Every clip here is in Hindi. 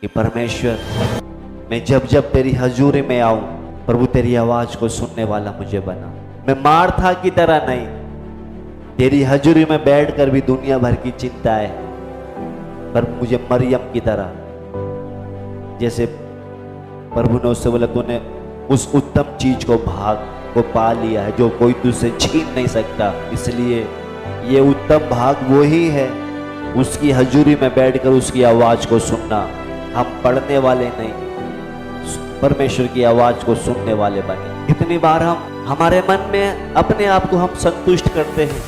कि परमेश्वर, मैं जब जब तेरी हजूरी में आऊं, प्रभु तेरी आवाज को सुनने वाला मुझे बना। मैं मार्था की तरह नहीं, तेरी हजूरी में बैठकर भी दुनिया भर की चिंता है, पर मुझे मरियम की तरह, जैसे प्रभु ने उससे बोला तूने उस उत्तम चीज को भाग को पा लिया है जो कोई तुझसे छीन नहीं सकता, इसलिए ये उत्तम भाग वो ही है, उसकी हजूरी में बैठकर उसकी आवाज को सुनना। हम पढ़ने वाले नहीं, परमेश्वर की आवाज को सुनने वाले बने। कितनी बार हम हमारे मन में अपने आप को हम संतुष्ट करते हैं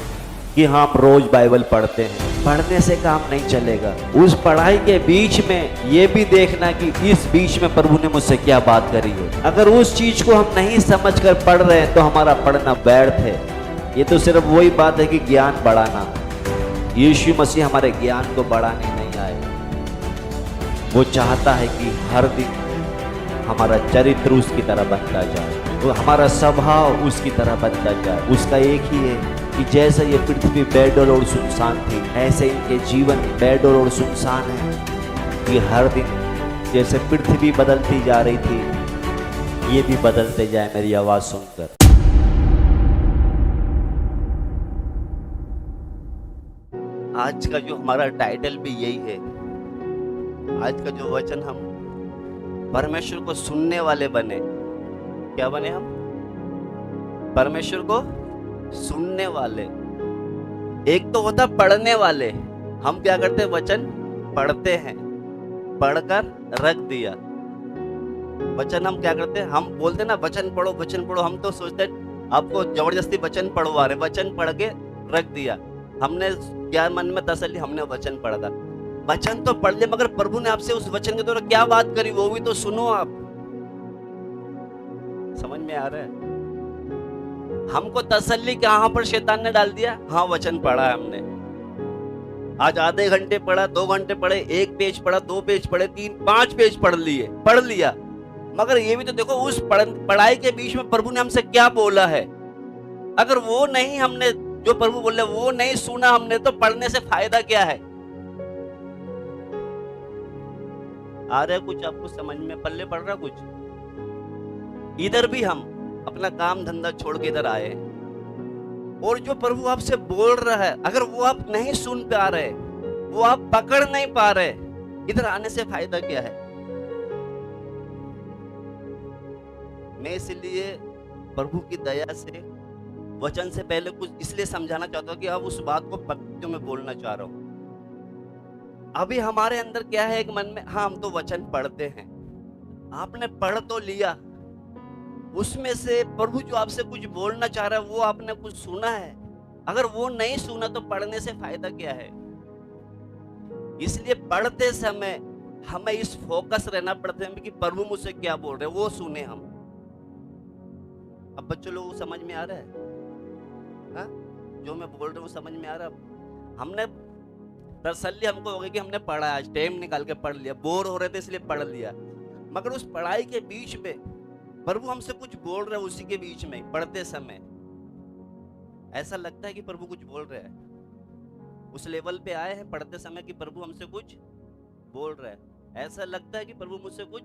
कि हम रोज बाइबल पढ़ते हैं। पढ़ने से काम नहीं चलेगा, उस पढ़ाई के बीच में ये भी देखना कि इस बीच में प्रभु ने मुझसे क्या बात करी है। अगर उस चीज को हम नहीं समझकर पढ़ रहे हैं तो हमारा पढ़ना व्यर्थ है। ये तो सिर्फ वही बात है कि ज्ञान बढ़ाना। यीशु मसीह हमारे ज्ञान को बढ़ाने नहीं आए, वो चाहता है कि हर दिन हमारा चरित्र उसकी तरह बनता जाए, वो हमारा स्वभाव उसकी तरह बनता जाए। उसका एक ही है कि जैसे ये पृथ्वी बेडौल और सुनसान थी, ऐसे इनके जीवन बेडौल और सुनसान है। कि हर दिन जैसे पृथ्वी बदलती जा रही थी, ये भी बदलते जाए मेरी आवाज सुनकर। आज का जो हमारा टाइटल भी यही है। आज का जो वचन, हम परमेश्वर को सुनने वाले बने। क्या बने हम? परमेश्वर को सुनने वाले। एक तो होता पढ़ने वाले, हम क्या करते हैं? वचन पढ़ते हैं, पढ़कर रख दिया। वचन हम क्या करते हैं? हम बोलते हैं ना वचन पढ़ो वचन पढ़ो, हम तो सोचते हैं आपको जबरदस्ती वचन पढ़वा रहे, वचन पढ़ के रख दिया। हमने क्या मन में तसल्ली, हमने वचन पढ़ा था। वचन तो पढ़ लिया, मगर प्रभु ने आपसे उस वचन के द्वारा क्या बात करी वो भी तो सुनो। आप समझ में आ रहा है? हमको तसल्ली कहां पर शैतान ने डाल दिया? हाँ, वचन पढ़ा है हमने, आज आधे घंटे पढ़ा, 2 घंटे पढ़े, 1 पेज पढ़ा, 2 पेज पढ़े, 3-5 पेज पढ़ लिया। मगर ये भी तो देखो उस पढ़ाई के बीच में प्रभु ने हमसे क्या बोला है। अगर वो नहीं, हमने जो प्रभु बोले वो नहीं सुना हमने, तो पढ़ने से फायदा क्या है? आ रहा है कुछ आपको समझ में? पल्ले पड़ रहा कुछ? इधर भी हम अपना काम धंधा छोड़ के इधर आए, और जो प्रभु आपसे बोल रहा है, अगर वो आप नहीं सुन पा रहे, वो आप पकड़ नहीं पा रहे, इधर आने से फायदा क्या है? मैं इसलिए प्रभु की दया से वचन से पहले कुछ इसलिए समझाना चाहता हूं कि अब उस बात को पक्के में बोलना चाह रहा हूं। अभी हमारे अंदर क्या है? एक मन में, हाँ हम तो वचन पढ़ते हैं। आपने पढ़ तो लिया, उसमें से प्रभु जो आपसे कुछ बोलना चाह रहा है वो आपने कुछ सुना है। अगर वो नहीं सुना तो पढ़ने से फायदा क्या है? इसलिए पढ़ते समय हमें इस फोकस रहना पड़ता है कि प्रभु मुझसे क्या बोल रहे हैं, वो सुने हम। अब बच्चों लोगों को समझ में आ रहा है? हा? जो मैं बोल रहा हूँ समझ में आ रहा है? हमने तसल्ली हमको हो गई कि हमने पढ़ा, आज टाइम निकाल के पढ़ लिया, बोर हो रहे थे इसलिए पढ़ लिया। मगर उस पढ़ाई के बीच में प्रभु हमसे कुछ बोल रहे हैं, उसी के बीच में पढ़ते समय ऐसा लगता है कि प्रभु कुछ बोल रहे हैं। उस लेवल पे आए हैं पढ़ते समय कि प्रभु हमसे कुछ बोल रहा है, ऐसा लगता है कि प्रभु मुझसे कुछ,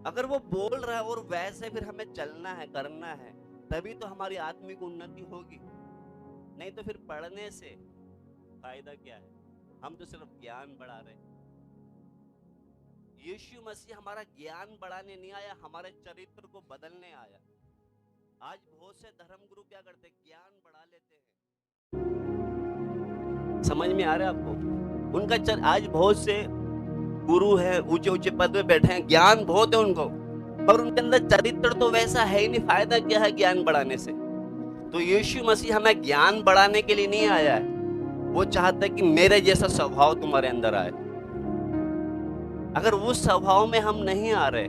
अगर वो बोल रहा है और वैसे फिर हमें चलना है, करना है, तभी तो हमारी आत्मिक उन्नति होगी। नहीं तो फिर पढ़ने से फायदा क्या है? हम तो सिर्फ ज्ञान बढ़ा रहे हैं। यीशु मसीह हमारा ज्ञान बढ़ाने नहीं आया, हमारे चरित्र को बदलने आया। आज बहुत से धर्मगुरु क्या करते हैं? ज्ञान बढ़ा लेते हैं। समझ में आ रहा है आपको? उनका आज बहुत से गुरु हैं, ऊंचे ऊंचे पद पे बैठे हैं, ज्ञान बहुत है उनको, पर उनके अंदर चरित्र तो वैसा है ही नहीं। फायदा क्या है ज्ञान बढ़ाने से? तो यीशु मसीह हमें ज्ञान बढ़ाने के लिए नहीं आया है, वो चाहता है कि मेरे जैसा स्वभाव तुम्हारे अंदर आए। अगर उस स्वभाव में हम नहीं आ रहे,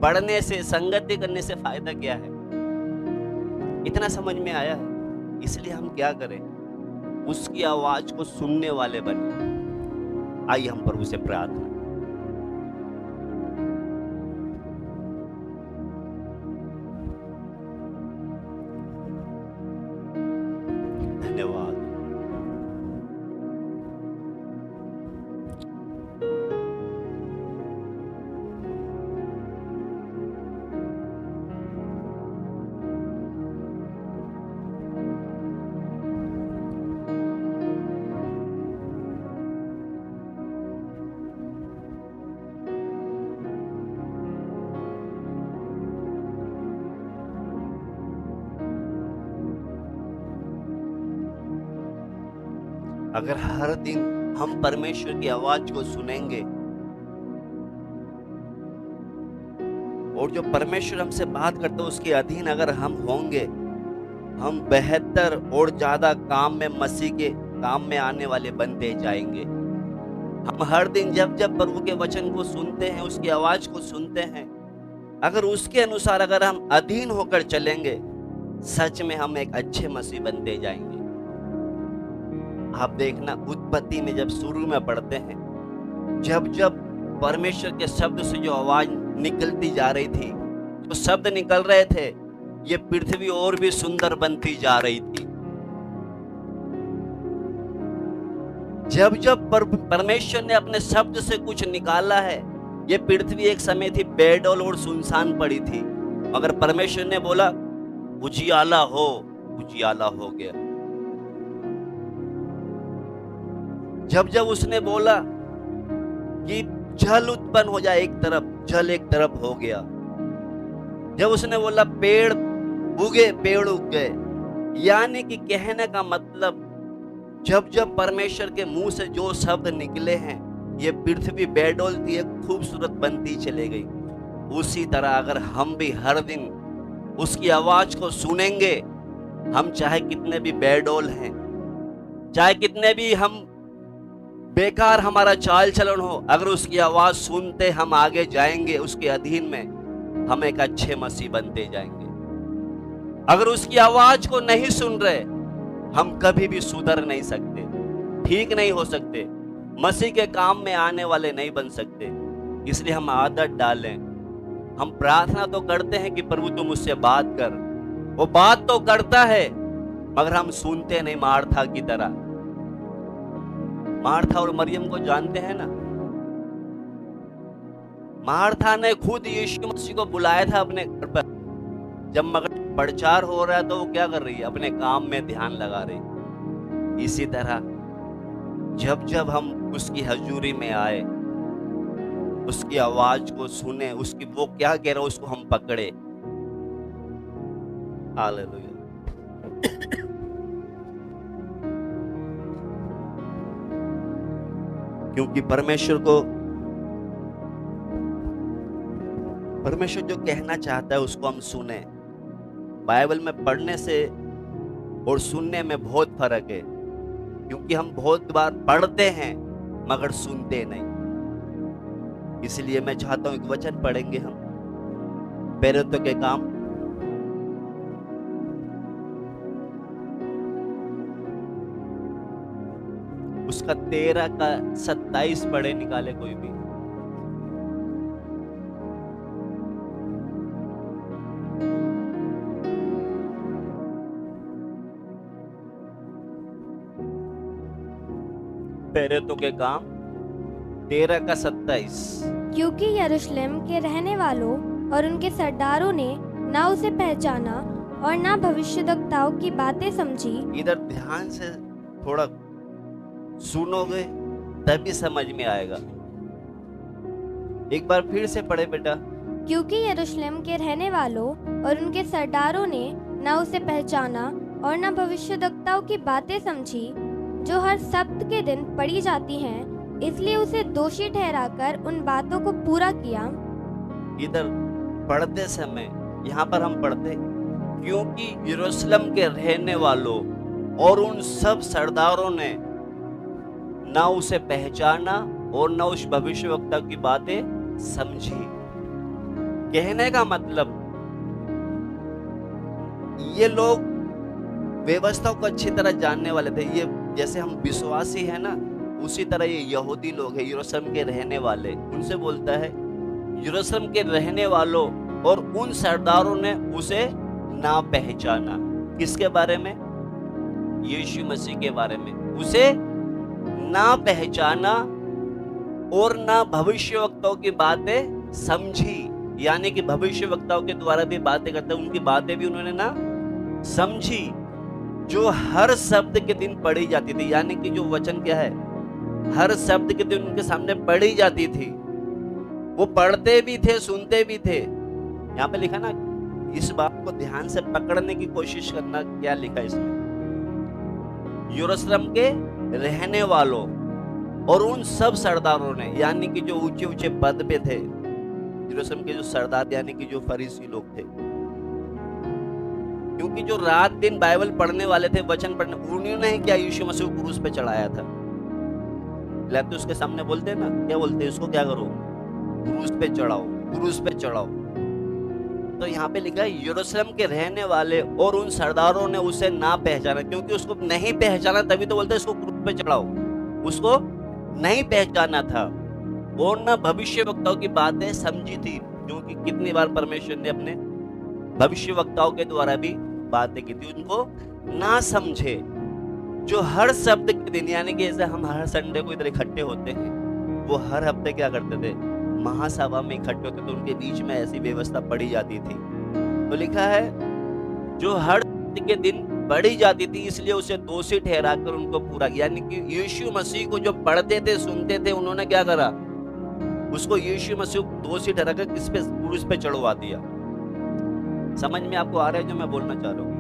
पढ़ने से, संगति करने से फायदा क्या है? इतना समझ में आया है? इसलिए हम क्या करें? उसकी आवाज को सुनने वाले बने। आइए हम प्रभु से प्रार्थना। धन्यवाद। अगर हर दिन हम परमेश्वर की आवाज को सुनेंगे और जो परमेश्वर हमसे बात करते हैं उसके अधीन अगर हम होंगे, हम बेहतर और ज्यादा काम में, मसीह के काम में आने वाले बनते जाएंगे। हम हर दिन जब जब प्रभु के वचन को सुनते हैं, उसकी आवाज को सुनते हैं, अगर उसके अनुसार अगर हम अधीन होकर चलेंगे, सच में हम एक अच्छे मसीह बनते जाएंगे। आप देखना, उत्पत्ति में जब शुरू में पढ़ते हैं, जब जब परमेश्वर के शब्द से जो आवाज निकलती जा रही थी, जो शब्द निकल रहे थे, ये पृथ्वी और भी सुंदर बनती जा रही थी। जब जब परमेश्वर ने अपने शब्द से कुछ निकाला है, ये पृथ्वी एक समय थी बेडौल और सुनसान पड़ी थी, मगर परमेश्वर ने बोला उजियाला हो, उजियाला हो गया। जब जब उसने बोला कि जल उत्पन्न हो जाए, एक तरफ जल एक तरफ हो गया। जब उसने बोला पेड़ उगे, पेड़ उग गए। यानी कि कहने का मतलब, जब जब परमेश्वर के मुंह से जो शब्द निकले हैं, ये पृथ्वी बेडौल थी, एक खूबसूरत बनती चली गई। उसी तरह अगर हम भी हर दिन उसकी आवाज को सुनेंगे, हम चाहे कितने भी बेडौल हैं, चाहे कितने भी हम बेकार हमारा चाल चलन हो, अगर उसकी आवाज सुनते हम आगे जाएंगे, उसके अधीन में हम एक अच्छे मसीह बनते जाएंगे। अगर उसकी आवाज को नहीं सुन रहे, हम कभी भी सुधर नहीं सकते, ठीक नहीं हो सकते, मसीह के काम में आने वाले नहीं बन सकते। इसलिए हम आदत डालें। हम प्रार्थना तो करते हैं कि प्रभु तू मुझसे बात कर, वो बात तो करता है, मगर हम सुनते नहीं। मार्था की तरह, मार्था और मरियम को जानते हैं ना, मार्था ने खुद यीशु मसीह को बुलाया था अपने घर पर। जब मगर प्रचार हो रहा है तो वो क्या कर रही है? अपने काम में ध्यान लगा रही। इसी तरह जब जब हम उसकी हजूरी में आए, उसकी आवाज को सुने, उसकी वो क्या कह रहा है उसको हम पकड़े। हालेलुया। क्योंकि परमेश्वर जो कहना चाहता है उसको हम सुने। बाइबल में पढ़ने से और सुनने में बहुत फर्क है, क्योंकि हम बहुत बार पढ़ते हैं मगर सुनते नहीं। इसलिए मैं चाहता हूं एक वचन पढ़ेंगे हम, प्रेरितों के काम उसका 13 का 27 पढ़े, निकाले कोई भी। प्रेरितों के काम 13 का 27। क्योंकि यरूशलेम के रहने वालों और उनके सरदारों ने ना उसे पहचाना और ना भविष्यद्वक्ताओं की बातें समझी। इधर ध्यान से थोड़ा सुनोगे तभी समझ में आएगा। एक बार फिर से पढ़े बेटा। क्योंकि यरूशलेम के रहने वालों और उनके सरदारों ने ना उसे पहचाना और ना भविष्यद्वक्ताओं की बातें समझी, जो हर सब्त के दिन पढ़ी जाती हैं, इसलिए उसे दोषी ठहराकर उन बातों को पूरा किया। इधर पढ़ते समय यहाँ पर हम पढ़ते, क्योंकि यरूशलेम के रहने वालों और उन सब सरदारों ने ना उसे पहचाना और ना उस भविष्यवक्ता की बातें समझी। कहने का मतलब, ये लोग व्यवस्था को अच्छी तरह जानने वाले थे। ये जैसे हम विश्वासी हैं ना, उसी तरह ये यहूदी लोग हैं, यरूशलेम के रहने वाले। उनसे बोलता है, यरूशलेम के रहने वालों और उन सरदारों ने उसे ना पहचाना। किसके बारे में? यीशु मसीह के बारे में। उसे ना पहचाना और ना भविष्यवक्ताओं की बातें समझी। यानी कि भविष्यवक्ताओं के द्वारा भी बातें करते, उनकी बातें भी उन्होंने ना समझी, जो हर शब्द के दिन पढ़ी जाती थी। यानी कि जो वचन क्या है, हर शब्द के दिन उनके सामने पढ़ी जाती थी। वो पढ़ते भी थे, सुनते भी थे। यहाँ पे लिखा ना, इस बात को ध्यान से पकड़ने की कोशिश करना, क्या लिखा इसमें? यरूशलेम के रहने वालों और उन सब सरदारों ने, यानी कि जो ऊंचे ऊंचे पद पे थे, यरूशलेम के जो सरदार यानी कि जो फरीसी लोग थे, क्योंकि जो रात दिन बाइबल पढ़ने वाले थे, वचन पढ़ने, उन्होंने ही क्या यीशु मसीह को क्रूस पे चढ़ाया था। तो उसके सामने बोलते हैं ना, क्या बोलते हैं उसको, क्या करो, क्रूस पे चढ़ाओ, क्रूस पे चढ़ाओ। तो यहाँ पे लिखा है यरूशलेम के रहने वाले और उन सरदारों ने उसे ना पहचाना, क्योंकि उसको नहीं पहचाना तभी तो बोलते हैं इसको क्रूस पे चढ़ाओ। उसको नहीं पहचाना था और न भविष्य वक्ताओं की बातें समझी थी, क्योंकि कितनी बार परमेश्वर ने अपने भविष्य वक्ताओं के द्वारा भी बातें की थी, उनको ना समझे। जो हर शब्द के दिन, यानी कि जैसे हम हर संडे को इधर इकट्ठे होते हैं, वो हर हफ्ते क्या करते थे, महासभा में इकट्ठे होते थे, उनके बीच में ऐसी व्यवस्था पढ़ी जाती थी। तो लिखा है जो हर शब्द के दिन पढ़ी जाती थी, इसलिए उसे दोषी ठहराकर उनको पूरा, यानी कि यीशु मसीह को जो पढ़ते थे सुनते थे, उन्होंने क्या करा, उसको यीशु मसीह को दोषी ठहराकर किस पे, क्रूस पे चढ़वा दिया। समझ में आपको आ रहा है जो मैं बोलना चाह रहा हूँ?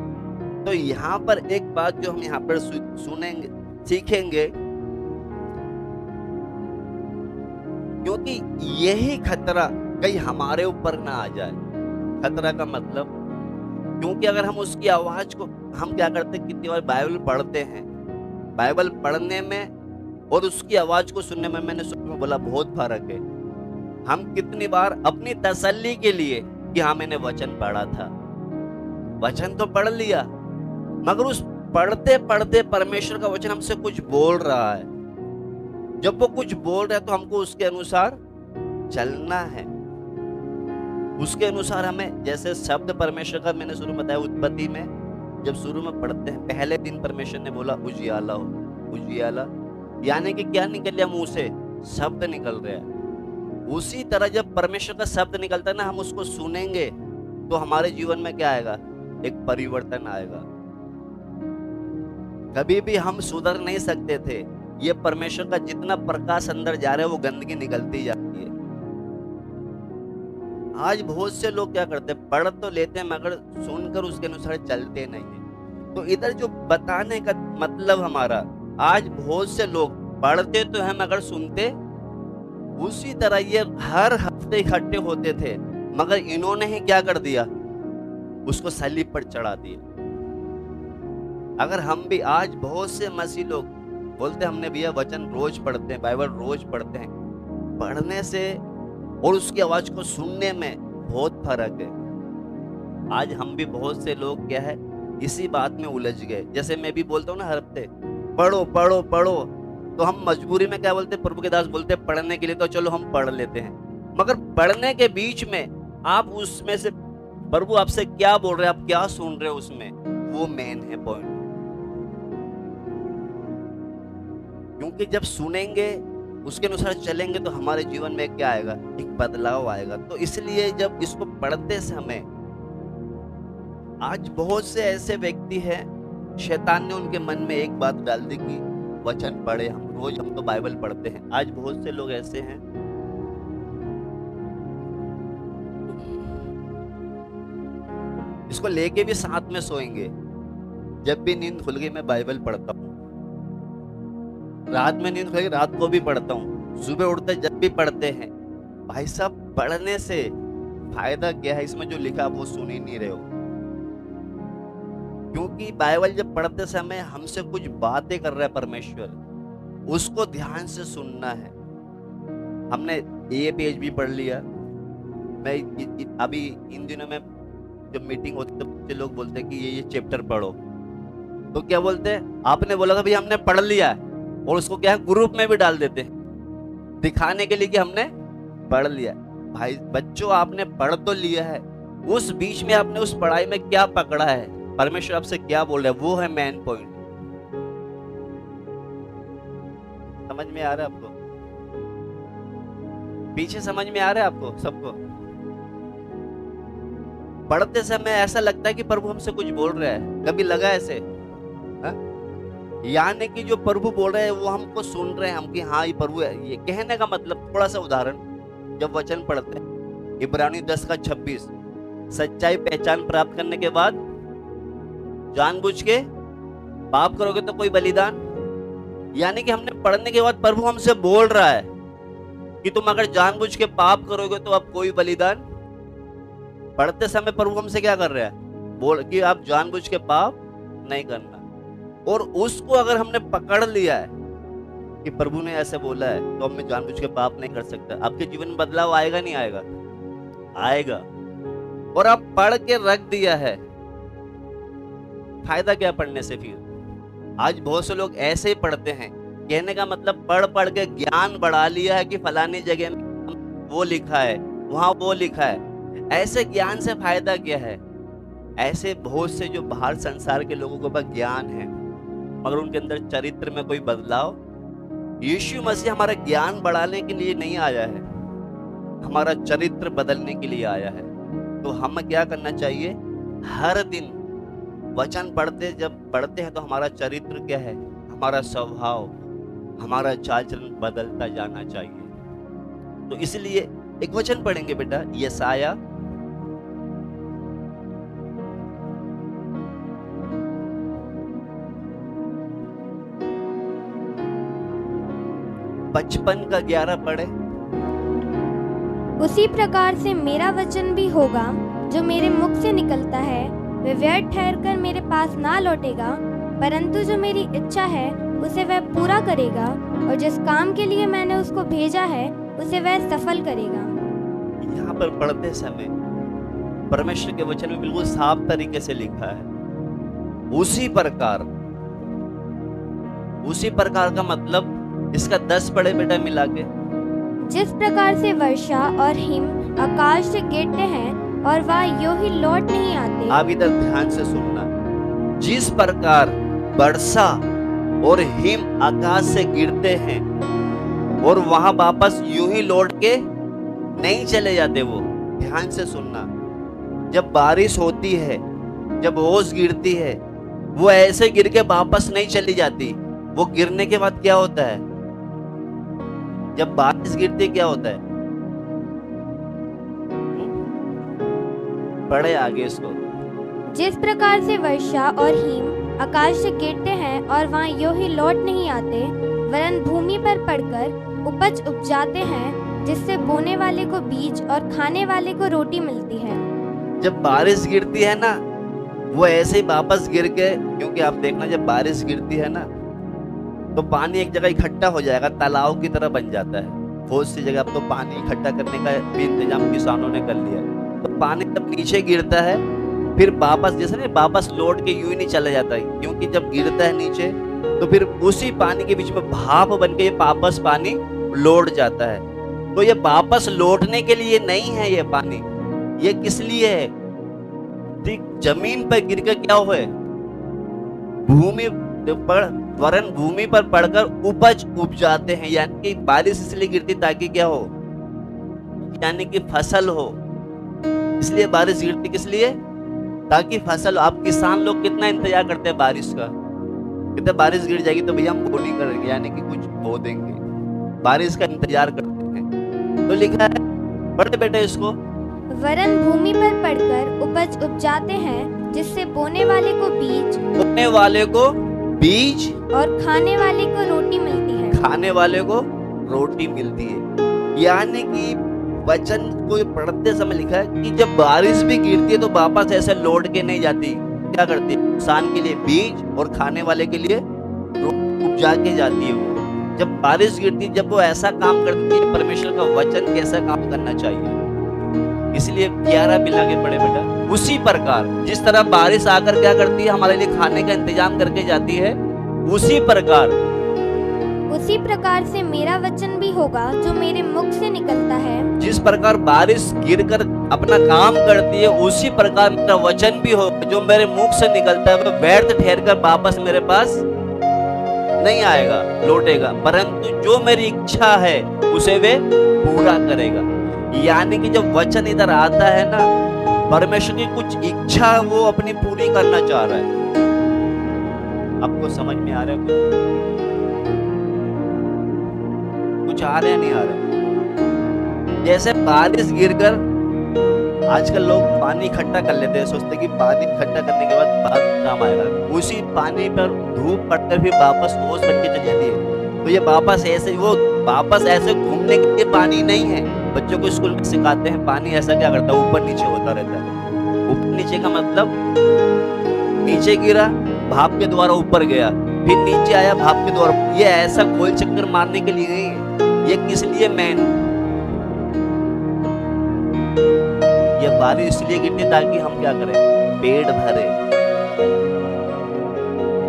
तो यहाँ पर एक बात जो हम यहाँ पर सुनेंगे, सीखेंगे, क्योंकि यही खतरा कहीं हमारे ऊपर ना आ जाए। खतरा का मतलब, क्योंकि अगर हम उसकी आवाज को, हम क्या करते हैं, कितनी बार बाइबल पढ़ते हैं, बाइबल पढ़ने में और उसकी आवाज को सुनने में, मैंने शुरू में बोला बहुत फर्क है। हम कितनी बार अपनी तसल्ली के लिए कि हाँ मैंने वचन पढ़ा था, वचन तो पढ़ लिया, मगर उस पढ़ते पढ़ते परमेश्वर का वचन हमसे कुछ बोल रहा है। जब वो कुछ बोल रहा है तो हमको उसके अनुसार चलना है, उसके अनुसार हमें, जैसे शब्द परमेश्वर का मैंने शुरू में बताया, उत्पत्ति में जब शुरू में पढ़ते हैं, पहले दिन परमेश्वर ने बोला उजियाला हो, उजियाला, यानी कि क्या निकल गया मुंह से, शब्द निकल रहा है। उसी तरह जब परमेश्वर का शब्द निकलता है ना, हम उसको सुनेंगे तो हमारे जीवन में क्या आएगा, एक परिवर्तन आएगा। कभी भी हम सुधर नहीं सकते थे, ये परमेश्वर का जितना प्रकाश अंदर जा रहा है वो गंदगी निकलती जाती है। आज बहुत से लोग क्या करते हैं, पढ़ तो लेते हैं मगर सुनकर उसके अनुसार चलते नहीं है। तो इधर जो बताने का मतलब हमारा, आज बहुत से लोग पढ़ते तो हैं मगर सुनते, उसी तरह ये हर हफ्ते इकट्ठे होते थे, मगर इन्होंने ही क्या कर दिया, उसको सलीब पर चढ़ा दिया। अगर हम भी, आज बहुत से मसीह लोग बोलते हमने भैया वचन रोज पढ़ते हैं, बाइबल रोज पढ़ते हैं, पढ़ने से और उसकी आवाज को सुनने में बहुत फर्क है। आज हम भी बहुत से लोग क्या है, इसी बात में उलझ गए। जैसे मैं भी बोलता हूँ ना हर हफ्ते, पढ़ो पढ़ो पढ़ो, तो हम मजबूरी में क्या बोलते हैं, प्रभु के दास बोलते हैं पढ़ने के लिए, तो चलो हम पढ़ लेते हैं। मगर पढ़ने के बीच में आप उसमें से प्रभु आपसे क्या बोल रहे हैं, आप क्या सुन रहे हो उसमें, वो मेन है पॉइंट। क्योंकि जब सुनेंगे उसके अनुसार चलेंगे तो हमारे जीवन में क्या आएगा, एक बदलाव आएगा। तो इसलिए जब इसको पढ़ते समय, आज बहुत से ऐसे व्यक्ति हैं, शैतान ने उनके मन में एक बात डाल दी कि वचन पढ़े, हम रोज, हम तो बाइबल पढ़ते हैं। आज बहुत से लोग ऐसे हैं इसको लेके भी साथ में सोएंगे। जब भी नींद खुल गई मैं बाइबल पढ़ता हूँ, रात में नींद खुल गई रात को भी पढ़ता हूँ, सुबह उठते जब भी पढ़ते हैं। भाई साहब, पढ़ने से फायदा क्या है, इसमें जो लिखा वो सुन ही नहीं रहे हो। क्योंकि बाइबल जब पढ़ते समय हमसे कुछ बातें कर रहा है परमेश्वर, उसको ध्यान से सुनना है। हमने ये पेज भी पढ़ लिया। मैं अभी इन दिनों में जब मीटिंग होती तो बच्चे लोग बोलते हैं कि ये चैप्टर पढ़ो, तो क्या बोलते हैं, आपने बोला था भैया हमने पढ़ लिया, और उसको क्या है ग्रुप में भी डाल देते हैं दिखाने के लिए कि हमने पढ़ लिया। भाई बच्चों, आपने पढ़ तो लिया है, उस बीच में आपने उस पढ़ाई में क्या पकड़ा है, परमेश्वर आपसे क्या बोल रहा है, वो है मेन पॉइंट। समझ में आ रहा है आपको? पीछे समझ में आ रहा है आपको सबको? पढ़ते समय ऐसा लगता है कि प्रभु हमसे कुछ बोल रहा है, कभी लगा ऐसे? यानी कि जो प्रभु बोल रहे हैं वो हमको सुन रहे हैं, हम कि हाँ ये प्रभु है। ये कहने का मतलब, थोड़ा सा उदाहरण, जब वचन पढ़ते हैं इब्रानियों 10:26, सच्चाई पहचान प्राप्त करने के बाद जानबूझ के पाप करोगे तो कोई बलिदान यानी कि हमने पढ़ने के बाद प्रभु हमसे बोल रहा है कि तुम अगर जानबूझ के पाप करोगे तो अब कोई बलिदान। पढ़ते समय प्रभु हमसे क्या कर रहा है, बोल कि आप जानबूझ के पाप नहीं करना। और उसको अगर हमने पकड़ लिया है कि प्रभु ने ऐसे बोला है तो मैं जानबूझ के पाप नहीं कर सकता, आपके जीवन में बदलाव आएगा नहीं आएगा? आएगा। और आप पढ़ के रख दिया है, फायदा क्या पढ़ने से फिर? आज बहुत से लोग ऐसे ही पढ़ते हैं, कहने का मतलब पढ़ पढ़ के ज्ञान बढ़ा लिया है कि फलानी जगह में वो लिखा है, वहां वो लिखा है। ऐसे ज्ञान से फायदा क्या है? ऐसे बहुत से जो बाहर संसार के लोगों के पास ज्ञान है मगर उनके अंदर चरित्र में कोई बदलाव। यीशु मसीह हमारा ज्ञान बढ़ाने के लिए नहीं आया है, हमारा चरित्र बदलने के लिए आया है। तो हमें क्या करना चाहिए? हर दिन वचन पढ़ते, जब पढ़ते हैं तो हमारा चरित्र क्या है, हमारा स्वभाव, हमारा चाल चलन बदलता जाना चाहिए। तो इसलिए एक वचन पढ़ेंगे बेटा, यशाया 55 का 11 पढ़े। उसी प्रकार से मेरा वचन भी होगा जो मेरे मुख से निकलता है, वह व्यर्थ ठहरकर मेरे पास ना लौटेगा, परंतु जो मेरी इच्छा है उसे वह पूरा करेगा, और जिस काम के लिए मैंने उसको भेजा है उसे वह सफल करेगा। यहाँ पर पढ़ते समय परमेश्वर के वचन में बिल्कुल साफ तरीके से लिखा है, उसी प्रकार का मतलब इसका 10 पढ़े बेटा मिला के। जिस प्रकार से वर्षा और हिम आकाश से गिरते हैं और वह यूं ही लौट नहीं आते। आप इधर ध्यान से सुनना, जिस प्रकार वर्षा और हिम आकाश से गिरते हैं और वहां वापस यूं ही लौट के नहीं चले जाते, वो ध्यान से सुनना। जब बारिश होती है, जब ओस गिरती है, वो ऐसे गिर के वापस नहीं चली जाती। वो गिरने के बाद क्या होता है? जब बारिश गिरती क्या होता है? पढ़े आगे इसको। जिस प्रकार से वर्षा और हिम आकाश से गिरते हैं और वहां यूं ही लौट नहीं आते, वरन भूमि पर पड़कर उपज उपजाते हैं, जिससे बोने वाले को बीज और खाने वाले को रोटी मिलती है। जब बारिश गिरती है ना, वो ऐसे ही वापस गिर के, क्योंकि आप देखना जब बारिश गिरती है ना तो पानी एक जगह इकट्ठा हो जाएगा, तालाब की तरह बन जाता है। बहुत सी जगह अब तो पानी इकट्ठा करने का भी इंतजाम किसानों ने कर लिया है। तो पानी जब नीचे गिरता है फिर वापस, जैसे ना वापस लौट के यूं ही नहीं चला जाता है, क्योंकि जब गिरता है नीचे तो फिर उसी पानी के बीच में भाप बन के वापस पानी लौट जाता है। तो ये वापस लौटने के लिए नहीं है ये पानी, ये किस लिए है? ठीक जमीन पर गिर के क्या हुए? भूमि पर, वरन भूमि पर पड़कर उपज उपजाते हैं। यानी कि बारिश इसलिए गिरती ताकि क्या हो, यानी कि फसल हो। इसलिए बारिश गिरती किस लिए? ताकि फसल। आप किसान लोग कितना इंतजार करते हैं बारिश का, कहते बारिश गिर जाएगी तो भैया हम बोनी करेंगे, यानी कि कुछ बो देंगे, बारिश का इंतजार करते हैं। तो लिखा है, पढ़ते बेटे इसको। वरन भूमि पर पड़कर उपज उपजाते हैं, जिससे बोने वाले को बीज और खाने वाले को रोटी मिलती है। यानी कि वचन को पढ़ते समय लिखा है कि जब बारिश भी गिरती है तो वापस ऐसे लौट के नहीं जाती। क्या करती है? किसान के लिए बीज और खाने वाले के लिए रोटी उपजा के जाती है। वो जब बारिश गिरती है, जब वो ऐसा काम करती है, परमेश्वर का वचन कैसा काम करना चाहिए। इसलिए 11 मिला के पढ़े बेटा। उसी प्रकार जिस तरह बारिश आकर क्या करती है, हमारे लिए खाने का इंतजाम करके जाती है, उसी प्रकार से मेरा वचन भी होगा जो मेरे मुख से निकलता है। जिस प्रकार बारिश गिरकर अपना काम करती है, उसी प्रकार मेरा वचन भी होगा जो मेरे मुख से निकलता है। वह व्यर्थ ठहरकर वापस मेरे पास नहीं आएगा, लौटेगा, परंतु जो मेरी इच्छा है उसे वे पूरा करेगा। यानी कि जब वचन इधर आता है ना, परमेश्वर की कुछ इच्छा वो अपनी पूरी करना चाह रहा है। आपको समझ में आ रहा है? कुछ आ रहा है नहीं आ रहा? जैसे बारिश गिरकर आजकल लोग पानी इकट्ठा कर लेते हैं, सोचते हैं कि पानी इकट्ठा करने के बाद काम आएगा। उसी पानी पर धूप पड़कर फिर वापस ओस बन के चली जाती है। तो ये वापस ऐसे घूमने के लिए पानी नहीं है। बच्चों को स्कूल में सिखाते हैं पानी ऐसा क्या करता है, ऊपर नीचे होता रहता है। ऊपर नीचे का मतलब नीचे गिरा, भाप के द्वारा ऊपर गया, फिर नीचे आया, भाप के द्वारा। ये ऐसा गोल चक्कर मारने के लिए नहीं है। ये किस लिए ये बारिश इसलिए गिरती ताकि हम क्या करें, पेट भरे।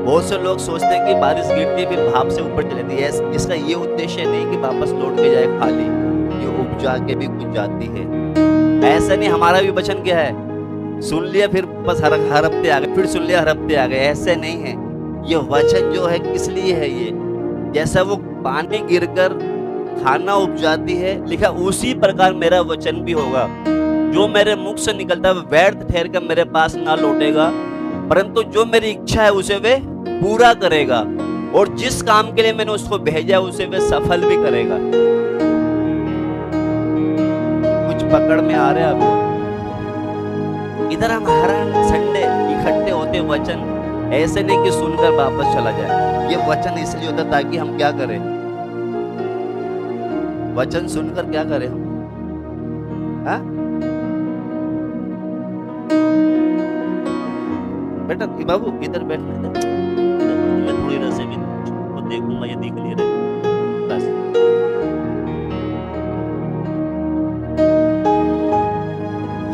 बहुत से लोग सोचते हैं कि बारिश गिरती है फिर भाप से ऊपर चली जाती है। इसका ये उद्देश्य नहीं कि वापस लौट के जाए खाली, ये उपजा के भी कुछ जाती है। ऐसा नहीं, हमारा भी वचन क्या है, सुन लिया फिर बस हर हफ्ते आ गए, फिर सुन लिया हर हफ्ते आ गए, ऐसे नहीं है। ये वचन जो है किस लिए है, ये जैसा वो पानी गिरकर खाना उपजाती है, लिखा उसी प्रकार मेरा वचन भी होगा। जो मेरे मुख से निकलता है व्यर्थ ठहर कर मेरे पास ना लौटेगा, परंतु जो मेरी इच्छा है उसे वे पूरा करेगा, और जिस काम के लिए मैंने उसको भेजा उसे वे सफल भी करेगा। कुछ पकड़ में आ रहा है आपको? इधर हम हर संडे इकट्ठे होते वचन ऐसे नहीं कि सुनकर वापस चला जाए। ये वचन इसलिए होता ताकि हम क्या करें, वचन सुनकर क्या करें हम, हा? बेटा बाबू इधर बैठना, मैं थोड़ी देर से भी वो देखूंगा, ये देख लिए बस।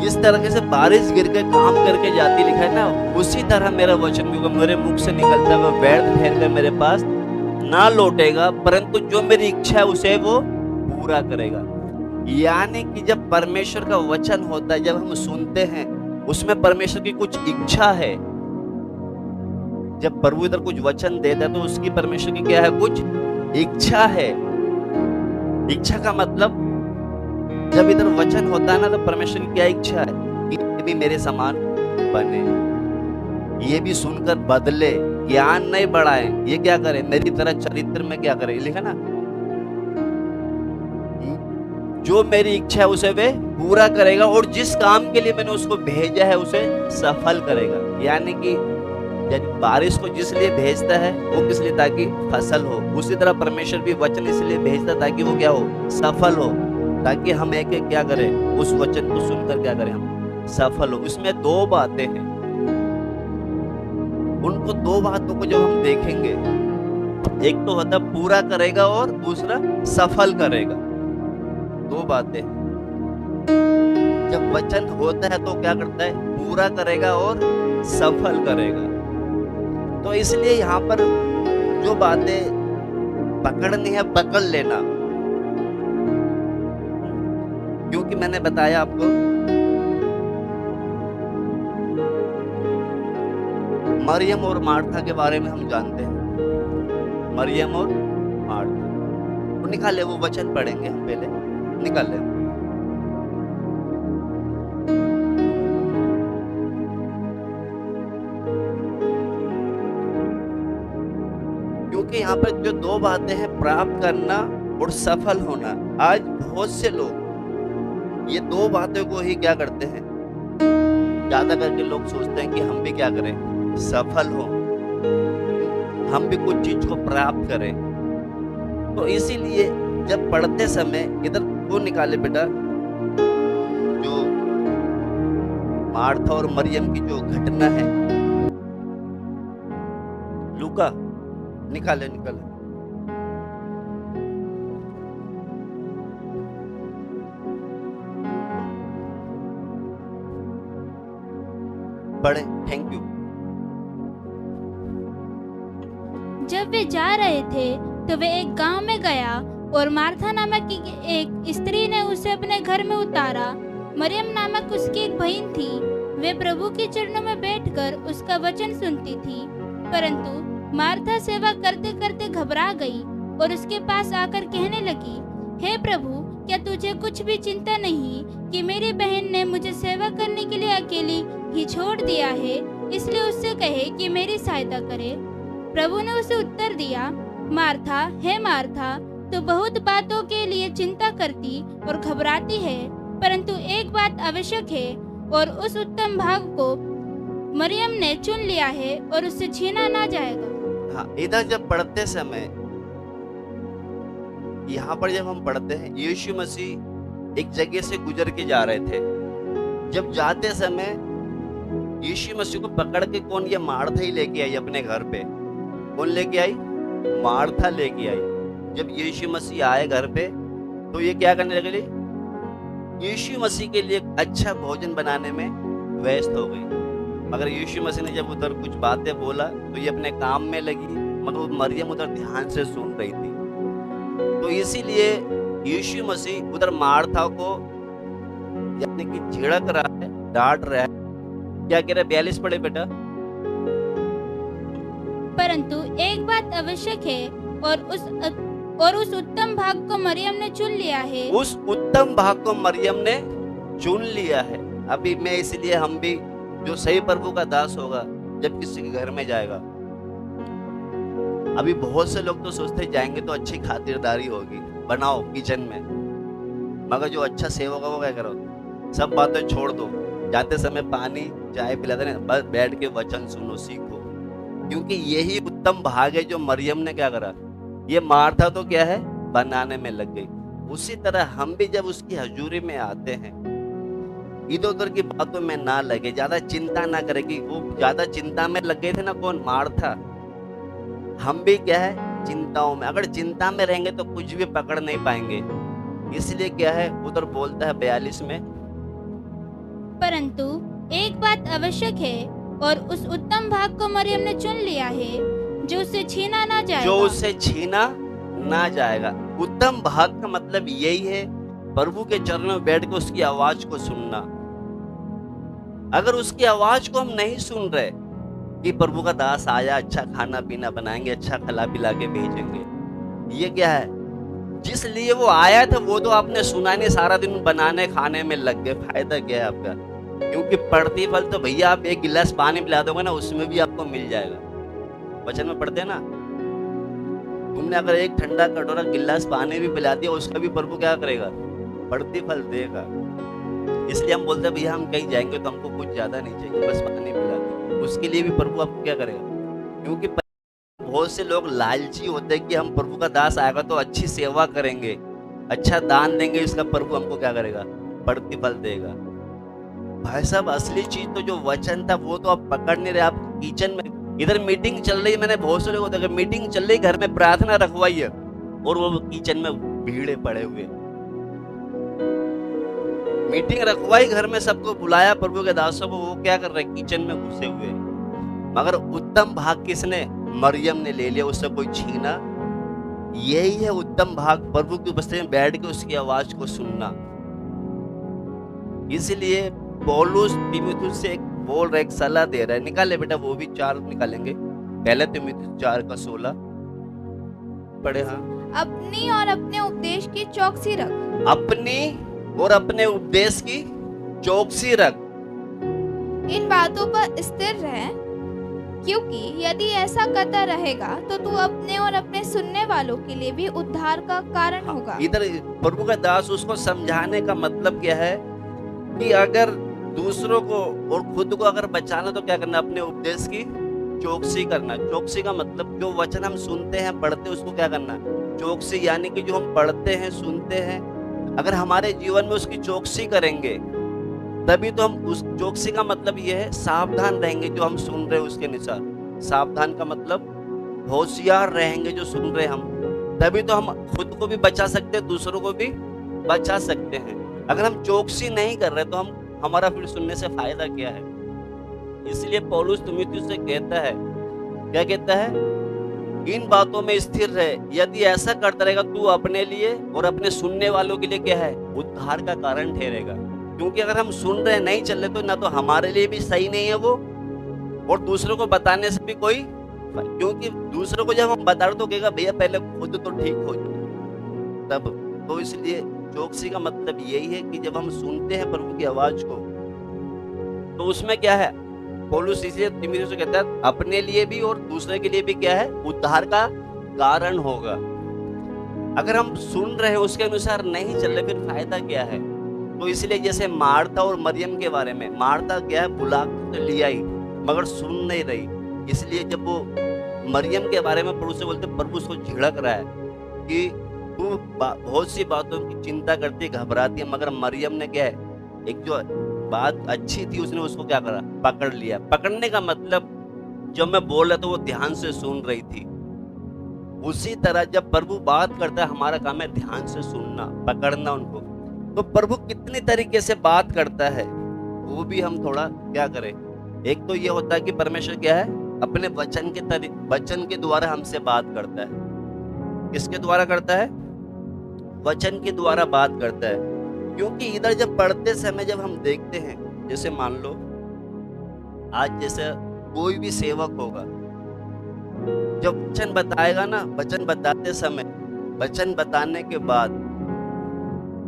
इस तरह से बारिश गिर के काम करके जाती, लिखा है ना, उसी तरह मेरा वचन भी होगा, मेरे मुख से निकलता है वो व्यर्थ ठहर कर मेरे पास ना लौटेगा, परंतु जो मेरी इच्छा है उसे वो पूरा करेगा। यानी कि जब परमेश्वर का वचन होता है, जब हम सुनते हैं, उसमें परमेश्वर की कुछ इच्छा है। जब प्रभु इधर कुछ वचन देता है तो उसकी परमेश्वर की क्या है, कुछ इच्छा है। इच्छा का मतलब जब इधर वचन होता है ना, तो परमेश्वर की क्या इच्छा है कि ये भी मेरे समान बने, ये भी सुनकर बदले, ज्ञान नहीं बढ़ाए, ये क्या करे, मेरी तरह चरित्र में क्या करे, लिखा ना, जो मेरी इच्छा है उसे वे पूरा करेगा, और जिस काम के लिए मैंने उसको भेजा है उसे सफल करेगा। यानी कि बारिश को जिस लिए भेजता है वो किस लिए, ताकि फसल हो। उसी तरह परमेश्वर भी वचन इसलिए भेजता ताकि वो क्या हो, सफल हो, ताकि हम एक एक क्या करें, उस वचन को सुनकर क्या करें, हम सफल हो। इसमें दो बातें हैं, उनको दो बातों को जब हम देखेंगे, एक तो होता पूरा करेगा और दूसरा सफल करेगा। दो बातें। जब वचन होता है तो क्या करता है, पूरा करेगा और सफल करेगा। तो इसलिए यहाँ पर जो बातें पकड़नी है पकड़ लेना, क्योंकि मैंने बताया आपको मरियम और मार्था के बारे में हम जानते हैं। मरियम और मार्था, वो निकाले, वो वचन पढ़ेंगे हम पहले, निकाल ले। क्योंकि यहाँ पर जो दो बातें हैं, प्राप्त करना और सफल होना, आज बहुत से लोग ये दो बातों को ही क्या करते हैं, ज्यादा करके लोग सोचते हैं कि हम भी क्या करें, सफल हो, हम भी कुछ चीज को प्राप्त करें। तो इसीलिए जब पढ़ते समय इधर वो निकाले बेटा, जो मार्था और मरियम की जो घटना है, लूका निकाले पढ़े। Thank you. जब वे जा रहे थे तो वे एक गांव में गया, और मार्था नामक की एक स्त्री ने उसे अपने घर में उतारा। मरियम नामक उसकी एक बहन थी, वे प्रभु के चरणों में बैठकर उसका वचन सुनती थी। परंतु मार्था सेवा करते करते घबरा गई और उसके पास आकर कहने लगी, हे प्रभु, क्या तुझे कुछ भी चिंता नहीं कि मेरी बहन ने मुझे सेवा करने के लिए अकेली ही छोड़ दिया है, इसलिए उससे कहे कि मेरी सहायता करे। प्रभु ने उसे उत्तर दिया, मार्था, हे मार्था, तो बहुत बातों के लिए चिंता करती और घबराती है, परंतु एक बात आवश्यक है और उस उत्तम भाग को मरियम ने चुन लिया है और उससे छीना ना जाएगा। हाँ, इधर जब पढ़ते समय, यहाँ पर जब हम पढ़ते हैं, यीशु मसीह एक जगह से गुजर के जा रहे थे। जब जाते समय यीशु मसीह को पकड़ के कौन, ये मार्था ही लेके आई अपने घर पे। कौन लेके आई? मार्था लेके आई। जब यीशु मसीह आए घर पे तो ये क्या करने लगे? यीशु मसीह के लिए अच्छा भोजन बनाने में व्यस्त हो गई। मगर यीशु मसीह ने जब उधर कुछ बातें बोला तो ये अपने काम में लगी, मगर मरियम उधर ध्यान से सुन रही थी। तो इसीलिए यीशु मसीह उधर मार्था को यानी कि झिड़क रहा है, डांट रहा है। क्या कह रहा है? 42 पढ़े बेटा। परंतु एक बात आवश्यक है और उस उत्तम भाग को मरियम ने चुन लिया है। उस उत्तम भाग को मरियम ने चुन लिया है। अभी मैं इसलिए, हम भी जो सही प्रभु का दास होगा जब किसी के घर में जाएगा, अभी बहुत से लोग तो सोचते जाएंगे तो अच्छी खातिरदारी होगी, बनाओ किचन में, मगर जो अच्छा सेवक है वो क्या करो, सब बातें छोड़ दो, जाते समय पानी चाय पिलाते नहीं, बस बैठ के वचन सुनो, सीखो। क्योंकि यही उत्तम भाग है जो मरियम ने क्या करा। ये मार्था तो क्या है, बनाने में लग गई। उसी तरह हम भी जब उसकी हजूरी में आते हैं, इधर उधर की बातों में ना लगे, ज्यादा चिंता ना करें। कि वो ज्यादा चिंता में लग गए थे ना, कौन? मार्था। हम भी क्या है, चिंताओं में। अगर चिंता में रहेंगे तो कुछ भी पकड़ नहीं पाएंगे। इसलिए क्या है, उधर बोलता है 42 में, परंतु एक बात आवश्यक है और उस उत्तम भाग को मरियम ने चुन लिया है जो उससे छीना ना जाएगा। जो उससे छीना ना जाएगा। उत्तम भाग का मतलब यही है, प्रभु के चरणों में बैठ के उसकी आवाज को सुनना। अगर उसकी आवाज को हम नहीं सुन रहे कि प्रभु का दास आया, अच्छा खाना पीना बनाएंगे, अच्छा खिला पिला के भेजेंगे, ये क्या है? जिस लिए वो आया था वो तो आपने सुना नहीं, सारा दिन बनाने खाने में लग गए। फायदा क्या है आपका? क्योंकि प्रतिफल तो भैया आप एक गिलास पानी पिला दोगे ना, उसमें भी आपको मिल जाएगा। वचन में पढ़ते हैं ना, तुमने अगर एक ठंडा कटोरा गिलास पानी भी पिला दिया, उसका भी प्रभु क्या करेगा? प्रतिफल देगा। इसलिए हम बोलते हैं भैया हम कहीं जाएंगे तो हमको कुछ ज्यादा नहीं चाहिए, बस पानी पिला दो, उसके लिए भी प्रभु आपको क्या करेगा? क्योंकि बहुत से लोग लालची होते हैं कि हम प्रभु का दास आएगा तो अच्छी सेवा करेंगे, अच्छा दान देंगे, इसका प्रभु हमको क्या करेगा? प्रतिफल देगा। भाई साहब, असली चीज तो जो वचन था वो तो आप पकड़ नहीं रहे। आप किचन में, इधर मीटिंग चल रही है, मैंने बहुत से लोग होते हैं मीटिंग चल रही, घर में प्रार्थना रखवाई है और वो किचन में भीड़े पड़े हुए। मीटिंग रखवाई, घर में सबको बुलाया, प्रभु के दासों को, वो क्या कर रहे? किचन में घुसे हुए। मगर उत्तम भाग किसने? मरियम ने ले लिया, उससे कोई छीना। यही है उत्तम भाग, प्रभु की उपस्थिति में बैठ के उसकी आवाज को सुनना। इसलिए पौलुस तीमुथियुस से एक बोल रहा है, एक सलाह दे रहा है। निकाले बेटा, वो भी 4 निकालेंगे। पहले तीमुथियुस 4:16 पढ़े। हाँ, अपनी और अपने उपदेश की चौकसी रख। अपनी और अपने उपदेश की चौकसी रख। इन बातों पर स्थिर रह, क्योंकि यदि ऐसा करता रहेगा तो तू अपने और अपने सुनने वालों के लिए भी उद्धार का कारण होगा। इधर प्रभु का दास उसको समझाने का मतलब क्या है कि अगर दूसरों को और खुद को अगर बचाना तो क्या करना? अपने उपदेश की चौकसी करना। चौकसी का मतलब जो वचन हम सुनते हैं, पढ़ते हैं, उसको क्या करना? चौकसी, यानी कि जो हम पढ़ते हैं, सुनते हैं, अगर हमारे जीवन में उसकी चौकसी करेंगे तभी तो हम उस चौकसी का मतलब ये है सावधान रहेंगे जो हम सुन रहे हैं उसके अनुसार। सावधान का मतलब होशियार रहेंगे जो सुन रहे हम, तभी तो हम खुद को भी बचा सकते हैं, दूसरों को भी बचा सकते हैं। अगर हम चौकसी नहीं कर रहे तो हमारा फिर सुनने से फायदा क्या है? इसलिए पौलुस तीमुथियुस से कहता है, क्या कहता है? इन बातों में स्थिर रहे, यदि ऐसा करता रहेगा तू अपने लिए और अपने सुनने वालों के लिए क्या है? उद्धार का कारण ठहरेगा। क्योंकि अगर हम सुन रहे नहीं चल रहे तो ना तो हमारे लिए भी सही नहीं है वो, और दूसरों को बताने से भी कोई, क्योंकि दूसरों को जब हम बता रहे तो कहेगा भैया पहले खुद तो ठीक हो जाए तब। तो इसलिए चौकसी का मतलब यही है कि जब हम सुनते हैं प्रभु की आवाज को तो उसमें क्या है? पौलुस इसलिए तीमुथियुस से कहता है अपने लिए भी और दूसरे के लिए भी क्या है? उद्धार का कारण होगा। अगर हम सुन रहे हैं उसके अनुसार नहीं चल रहे फिर फायदा क्या है? तो इसलिए जैसे मार्था और मरियम के बारे में, मार्था क्या है, बुला तो लिया ही मगर सुन नहीं रही। इसलिए जब वो मरियम के बारे में प्रभु से बोलते, प्रभु उसको झिड़क रहा है कि तू बहुत सी बातों की चिंता करती है, घबराती है, मगर मरियम ने क्या है, एक जो बात अच्छी थी उसने उसको क्या करा, पकड़ लिया। पकड़ने का मतलब जब मैं बोल रहा था वो ध्यान से सुन रही थी। उसी तरह जब प्रभु बात करता है, हमारा काम है ध्यान से सुनना, पकड़ना उनको। तो प्रभु कितनी तरीके से बात करता है वो भी हम थोड़ा क्या करें। एक तो ये होता है कि परमेश्वर क्या है, अपने वचन के द्वारा हमसे बात करता है। किसके द्वारा करता है? वचन के द्वारा बात करता है। क्योंकि इधर जब पढ़ते समय जब हम देखते हैं, जैसे मान लो आज जैसे कोई भी सेवक होगा, जब वचन बताएगा ना, वचन बताते समय, वचन बताने के बाद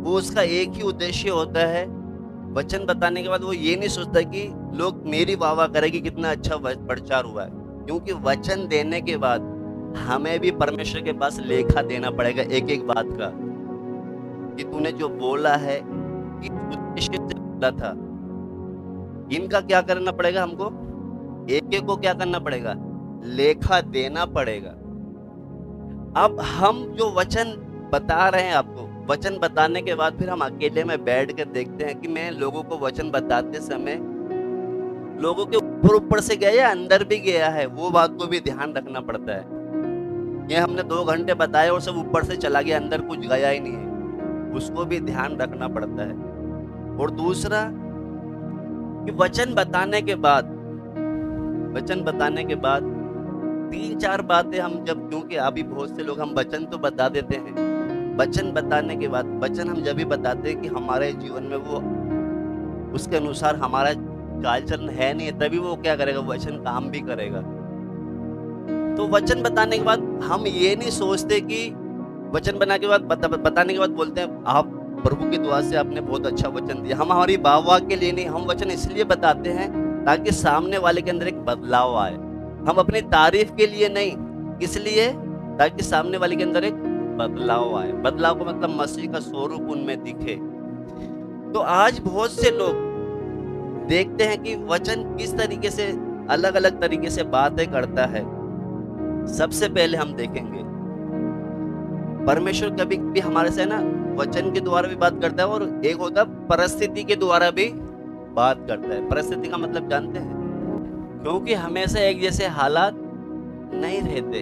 वो उसका एक ही उद्देश्य होता है। वचन बताने के बाद वो ये नहीं सोचता कि लोग मेरी वाह करेंगे कितना अच्छा प्रचार हुआ है, क्योंकि वचन देने के बाद हमें भी परमेश्वर के पास लेखा देना पड़ेगा एक एक बात का, कि तूने जो बोला है किस उद्देश्य से बोला था। इनका क्या करना पड़ेगा, हमको एक एक को क्या करना पड़ेगा, लेखा देना पड़ेगा। अब हम जो वचन बता रहे हैं आपको, वचन बताने के बाद फिर हम अकेले में बैठ कर देखते हैं कि मैं लोगों को वचन बताते समय लोगों के ऊपर से गया या अंदर भी गया है, वो बात को भी ध्यान रखना पड़ता है। ये हमने 2 घंटे बताए और सब ऊपर से चला गया, अंदर कुछ गया ही नहीं है, उसको भी ध्यान रखना पड़ता है। और दूसरा कि वचन बताने के बाद 3-4 बातें हम जब, क्योंकि अभी बहुत से लोग हम वचन तो बता देते हैं, वचन बताने के बाद वचन हम जब भी बताते हैं कि हमारे जीवन में वो उसके अनुसार हमारा चाल चलन है नहीं है, तभी वो क्या करेगा, वचन काम भी करेगा। तो वचन बताने के बाद हम ये नहीं सोचते कि वचन बताने के बाद बोलते हैं आप प्रभु के दुआ से आपने बहुत अच्छा वचन दिया। हम हमारी वाह के लिए नहीं, हम वचन इसलिए बताते हैं ताकि सामने वाले के अंदर एक बदलाव आए। हम अपनी तारीफ के लिए नहीं, इसलिए ताकि सामने वाले के अंदर एक बदलाव आए। बदलाव का मतलब मसीह का स्वरूप उनमें दिखे। तो आज बहुत से लोग देखते हैं कि वचन किस तरीके से अलग अलग तरीके से बातें करता है। सबसे पहले हम देखेंगे परमेश्वर कभी भी हमारे से ना वचन के द्वारा भी बात करता है, और एक होता है परिस्थिति के द्वारा भी बात करता है। परिस्थिति का मतलब जानते हैं, क्योंकि हमेशा एक जैसे हालात नहीं रहते।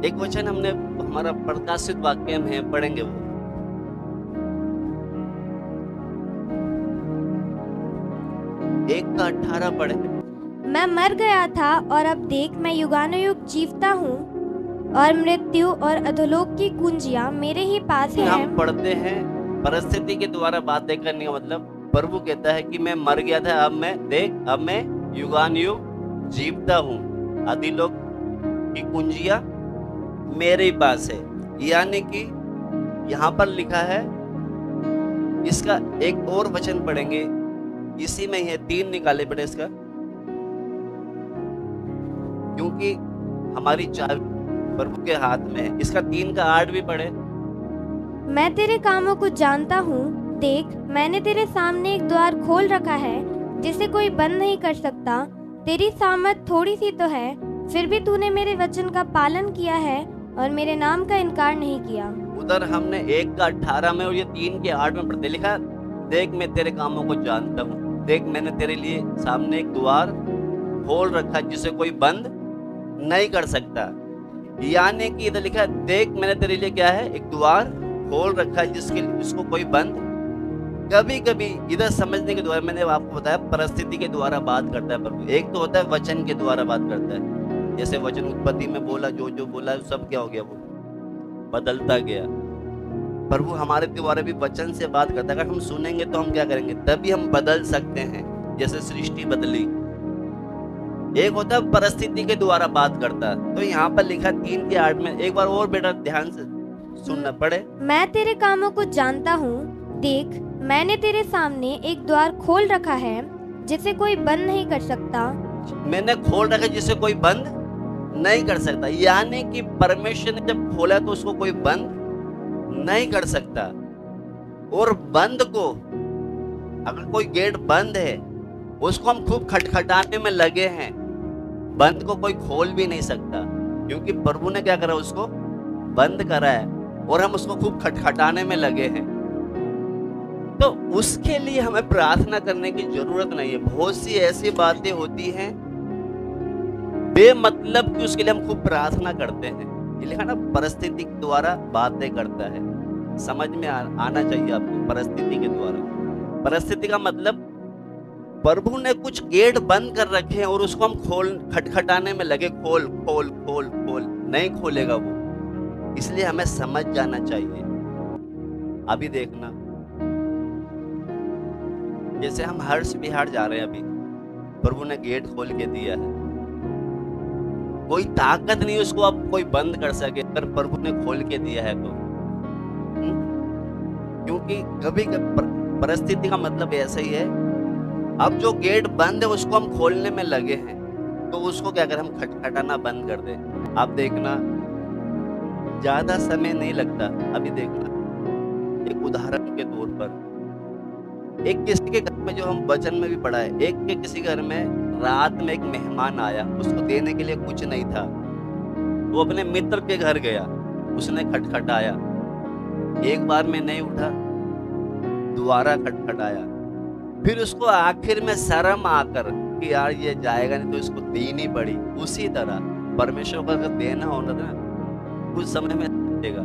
एक वचन हमने हमारा प्रकाशित वाक्य में पढ़ेंगे, वो 1:18 पढ़े। मैं मर गया था और अब देख मैं युगानुयुग जीवता हूँ, और मृत्यु और अधोलोक की कुंजियां मेरे ही पास हैं। हम पढ़ते हैं परिस्थिति के द्वारा बातें करने का मतलब, प्रभु कहता है कि मैं मर गया था, अब मैं युगानुयुग जीवता हूँ, अधोलोक की कुंजियां मेरे ही पास है। यानी कि यहाँ पर लिखा है, इसका एक और वचन पढ़ेंगे, इसी में ही है, 3 निकाले पड़े इसका, क्योंकि हमारी चाबी प्रभु के हाथ में है। इसका 3 का 8 भी पढ़े। मैं तेरे कामों को जानता हूँ, देख मैंने तेरे सामने एक द्वार खोल रखा है जिसे कोई बंद नहीं कर सकता। तेरी सामर्थ थोड़ी सी तो है, फिर भी तूने मेरे वचन का पालन किया है और मेरे नाम का इनकार नहीं किया। उधर हमने 1:18 में और ये 3 के 8 में पढ़ते लिखा, देख मैं तेरे कामों को जानता हूँ, देख मैंने तेरे लिए सामने एक द्वार खोल रखा जिसे कोई बंद नहीं कर सकता। यानी कि इधर लिखा है, देख मैंने तेरे लिए क्या है, एक द्वार खोल रखा है जिसको कोई बंद। कभी कभी इधर समझने के द्वारा, मैंने आपको बताया परिस्थिति के द्वारा बात करता है प्रभु। एक तो होता है वचन के द्वारा बात करता है, जैसे वचन उत्पत्ति में बोला, जो बोला सब क्या हो गया, वो बदलता गया। प्रभु हमारे द्वारा भी वचन से बात करता है। अगर हम सुनेंगे तो हम क्या करेंगे, तभी हम बदल सकते हैं, जैसे सृष्टि बदली। एक होता है परिस्थिति के द्वारा बात करता है। तो यहाँ पर लिखा 3 के 8 में, एक बार और बेटा ध्यान से सुनना पड़े। मैं तेरे कामों को जानता हूँ, देख मैंने तेरे सामने एक द्वार खोल रखा है जिसे कोई बंद नहीं कर सकता। मैंने खोल रखा जिसे कोई बंद नहीं कर सकता। यानी कि परमेश्वर ने जब खोला तो उसको कोई बंद नहीं कर सकता। और बंद को, अगर कोई गेट बंद है उसको हम खूब खटखटाने में लगे हैं, बंद को कोई खोल भी नहीं सकता, क्योंकि प्रभु ने क्या करा, उसको बंद करा है और हम उसको खूब खटखटाने में लगे हैं। तो उसके लिए हमें प्रार्थना करने की जरूरत नहीं है। बहुत सी ऐसी बातें होती हैं बेमतलब कि उसके लिए हम खूब प्रार्थना करते हैं। ये लिखा ना, परिस्थिति के द्वारा बातें करता है। समझ में आना चाहिए आपको, परिस्थिति के द्वारा। परिस्थिति का मतलब प्रभु ने कुछ गेट बंद कर रखे हैं और उसको हम खटखटाने में लगे, खोल खोल खोल खोल, नहीं खोलेगा वो। इसलिए हमें समझ जाना चाहिए। अभी देखना, जैसे हम हर्ष बिहार जा रहे हैं, अभी प्रभु ने गेट खोल के दिया है, कोई ताकत नहीं उसको अब कोई बंद कर सके, अगर प्रभु ने खोल के दिया है तो। क्योंकि कभी परिस्थिति का मतलब ऐसा ही है, अब जो गेट बंद है उसको हम खोलने में लगे हैं, तो उसको क्या करें, हम खटखटाना बंद कर दें। आप देखना, ज्यादा समय नहीं लगता। अभी देखना, एक उदाहरण के तौर पर, एक किसी के घर में, जो हम वचन में भी पढ़ा है, एक के किसी घर में रात में एक मेहमान आया, उसको देने के लिए कुछ नहीं था। वो अपने मित्र के घर गया, उसने खटखटाया, एक बार में नहीं उठा, दोबारा खटखटाया, फिर उसको आखिर में शर्म आकर कि यार ये जाएगा नहीं तो इसको देनी पड़ी। उसी तरह परमेश्वर को अगर देना होना था ना, कुछ समय में देगा।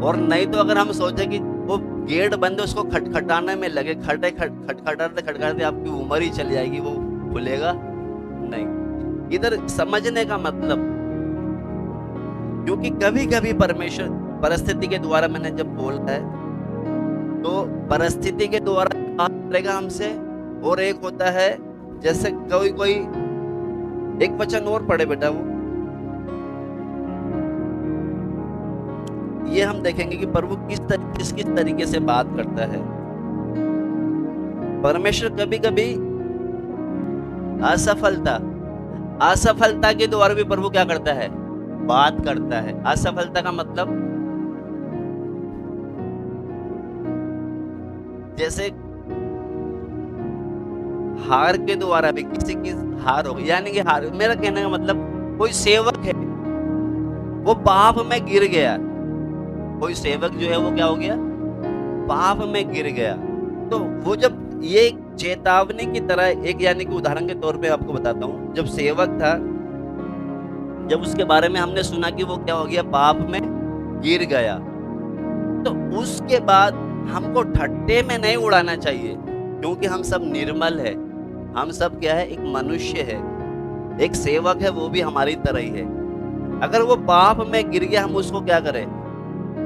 और नहीं तो अगर हम सोचे कि वो गेट बंद है उसको खटखटाने में लगे, खटखटाते आपकी उम्र ही चली जाएगी, वो खुलेगा नहीं। इधर समझने का मतलब, क्योंकि कभी कभी परमेश्वर परिस्थिति के द्वारा, मैंने जब बोला है तो परिस्थिति के द्वारा बात करेगा हमसे, और एक होता है जैसे कोई एक वचन और पढ़े बेटा, वो ये हम देखेंगे कि प्रभु किस तरीके से बात करता है। परमेश्वर कभी कभी असफलता के द्वारा भी प्रभु क्या करता है, बात करता है। असफलता का मतलब, जैसे हार के द्वारा भी किसी की हार हो गई, यानी कि हार, मेरा कहने का मतलब, कोई सेवक है वो पाप में गिर गया, कोई सेवक जो है वो क्या हो गया, पाप में गिर गया। तो वो जब, ये चेतावनी की तरह एक, यानी कि उदाहरण के तौर पे आपको बताता हूँ, जब सेवक था, जब उसके बारे में हमने सुना कि वो क्या हो गया, पाप में गिर गया, तो उसके बाद हमको ठट्टे में नहीं उड़ाना चाहिए, क्योंकि हम सब निर्मल है, हम सब क्या है, एक मनुष्य है, एक सेवक है, वो भी हमारी तरह ही है। अगर वो पाप में गिर गया, हम उसको क्या करें,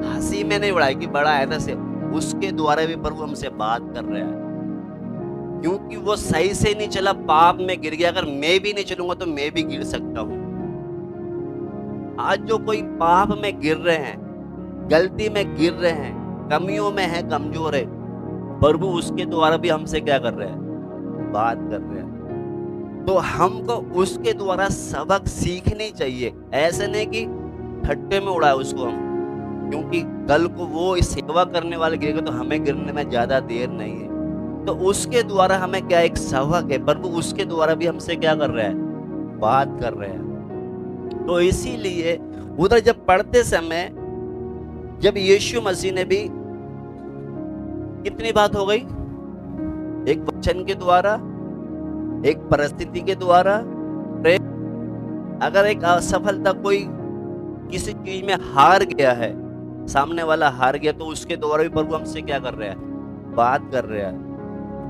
हंसी में नहीं उड़ाए कि बड़ा ऐसा से, उसके द्वारा भी प्रभु हमसे बात कर रहा है, क्योंकि वो सही से नहीं चला, पाप में गिर गया। अगर मैं भी नहीं चलूंगा तो मैं भी गिर सकता हूं। आज जो कोई पाप में गिर रहे हैं, गलती में गिर रहे हैं, कमियों में है, कमजोर है, प्रभु उसके द्वारा भी हमसे क्या कर रहे हैं, बात कर रहे हैं। तो हमको उसके द्वारा सबक सीखनी चाहिए, ऐसे नहीं कि ठट्टे में उड़ाए उसको हम, क्योंकि कल को वो सेवा करने वाले गिरेगा तो हमें गिरने में ज्यादा देर नहीं है। तो उसके द्वारा हमें क्या, एक सबक है, प्रभु उसके द्वारा भी हमसे क्या कर रहा है, बात कर रहे हैं। तो इसीलिए उधर जब पढ़ते समय, जब यीशु मसीह ने भी, कितनी बात हो गई, एक वचन के द्वारा, एक परिस्थिति के द्वारा, अगर एक असफलता, कोई किसी चीज में हार गया है, सामने वाला हार गया, तो उसके द्वारा भी प्रभु हमसे क्या कर रहा है, बात कर रहा है।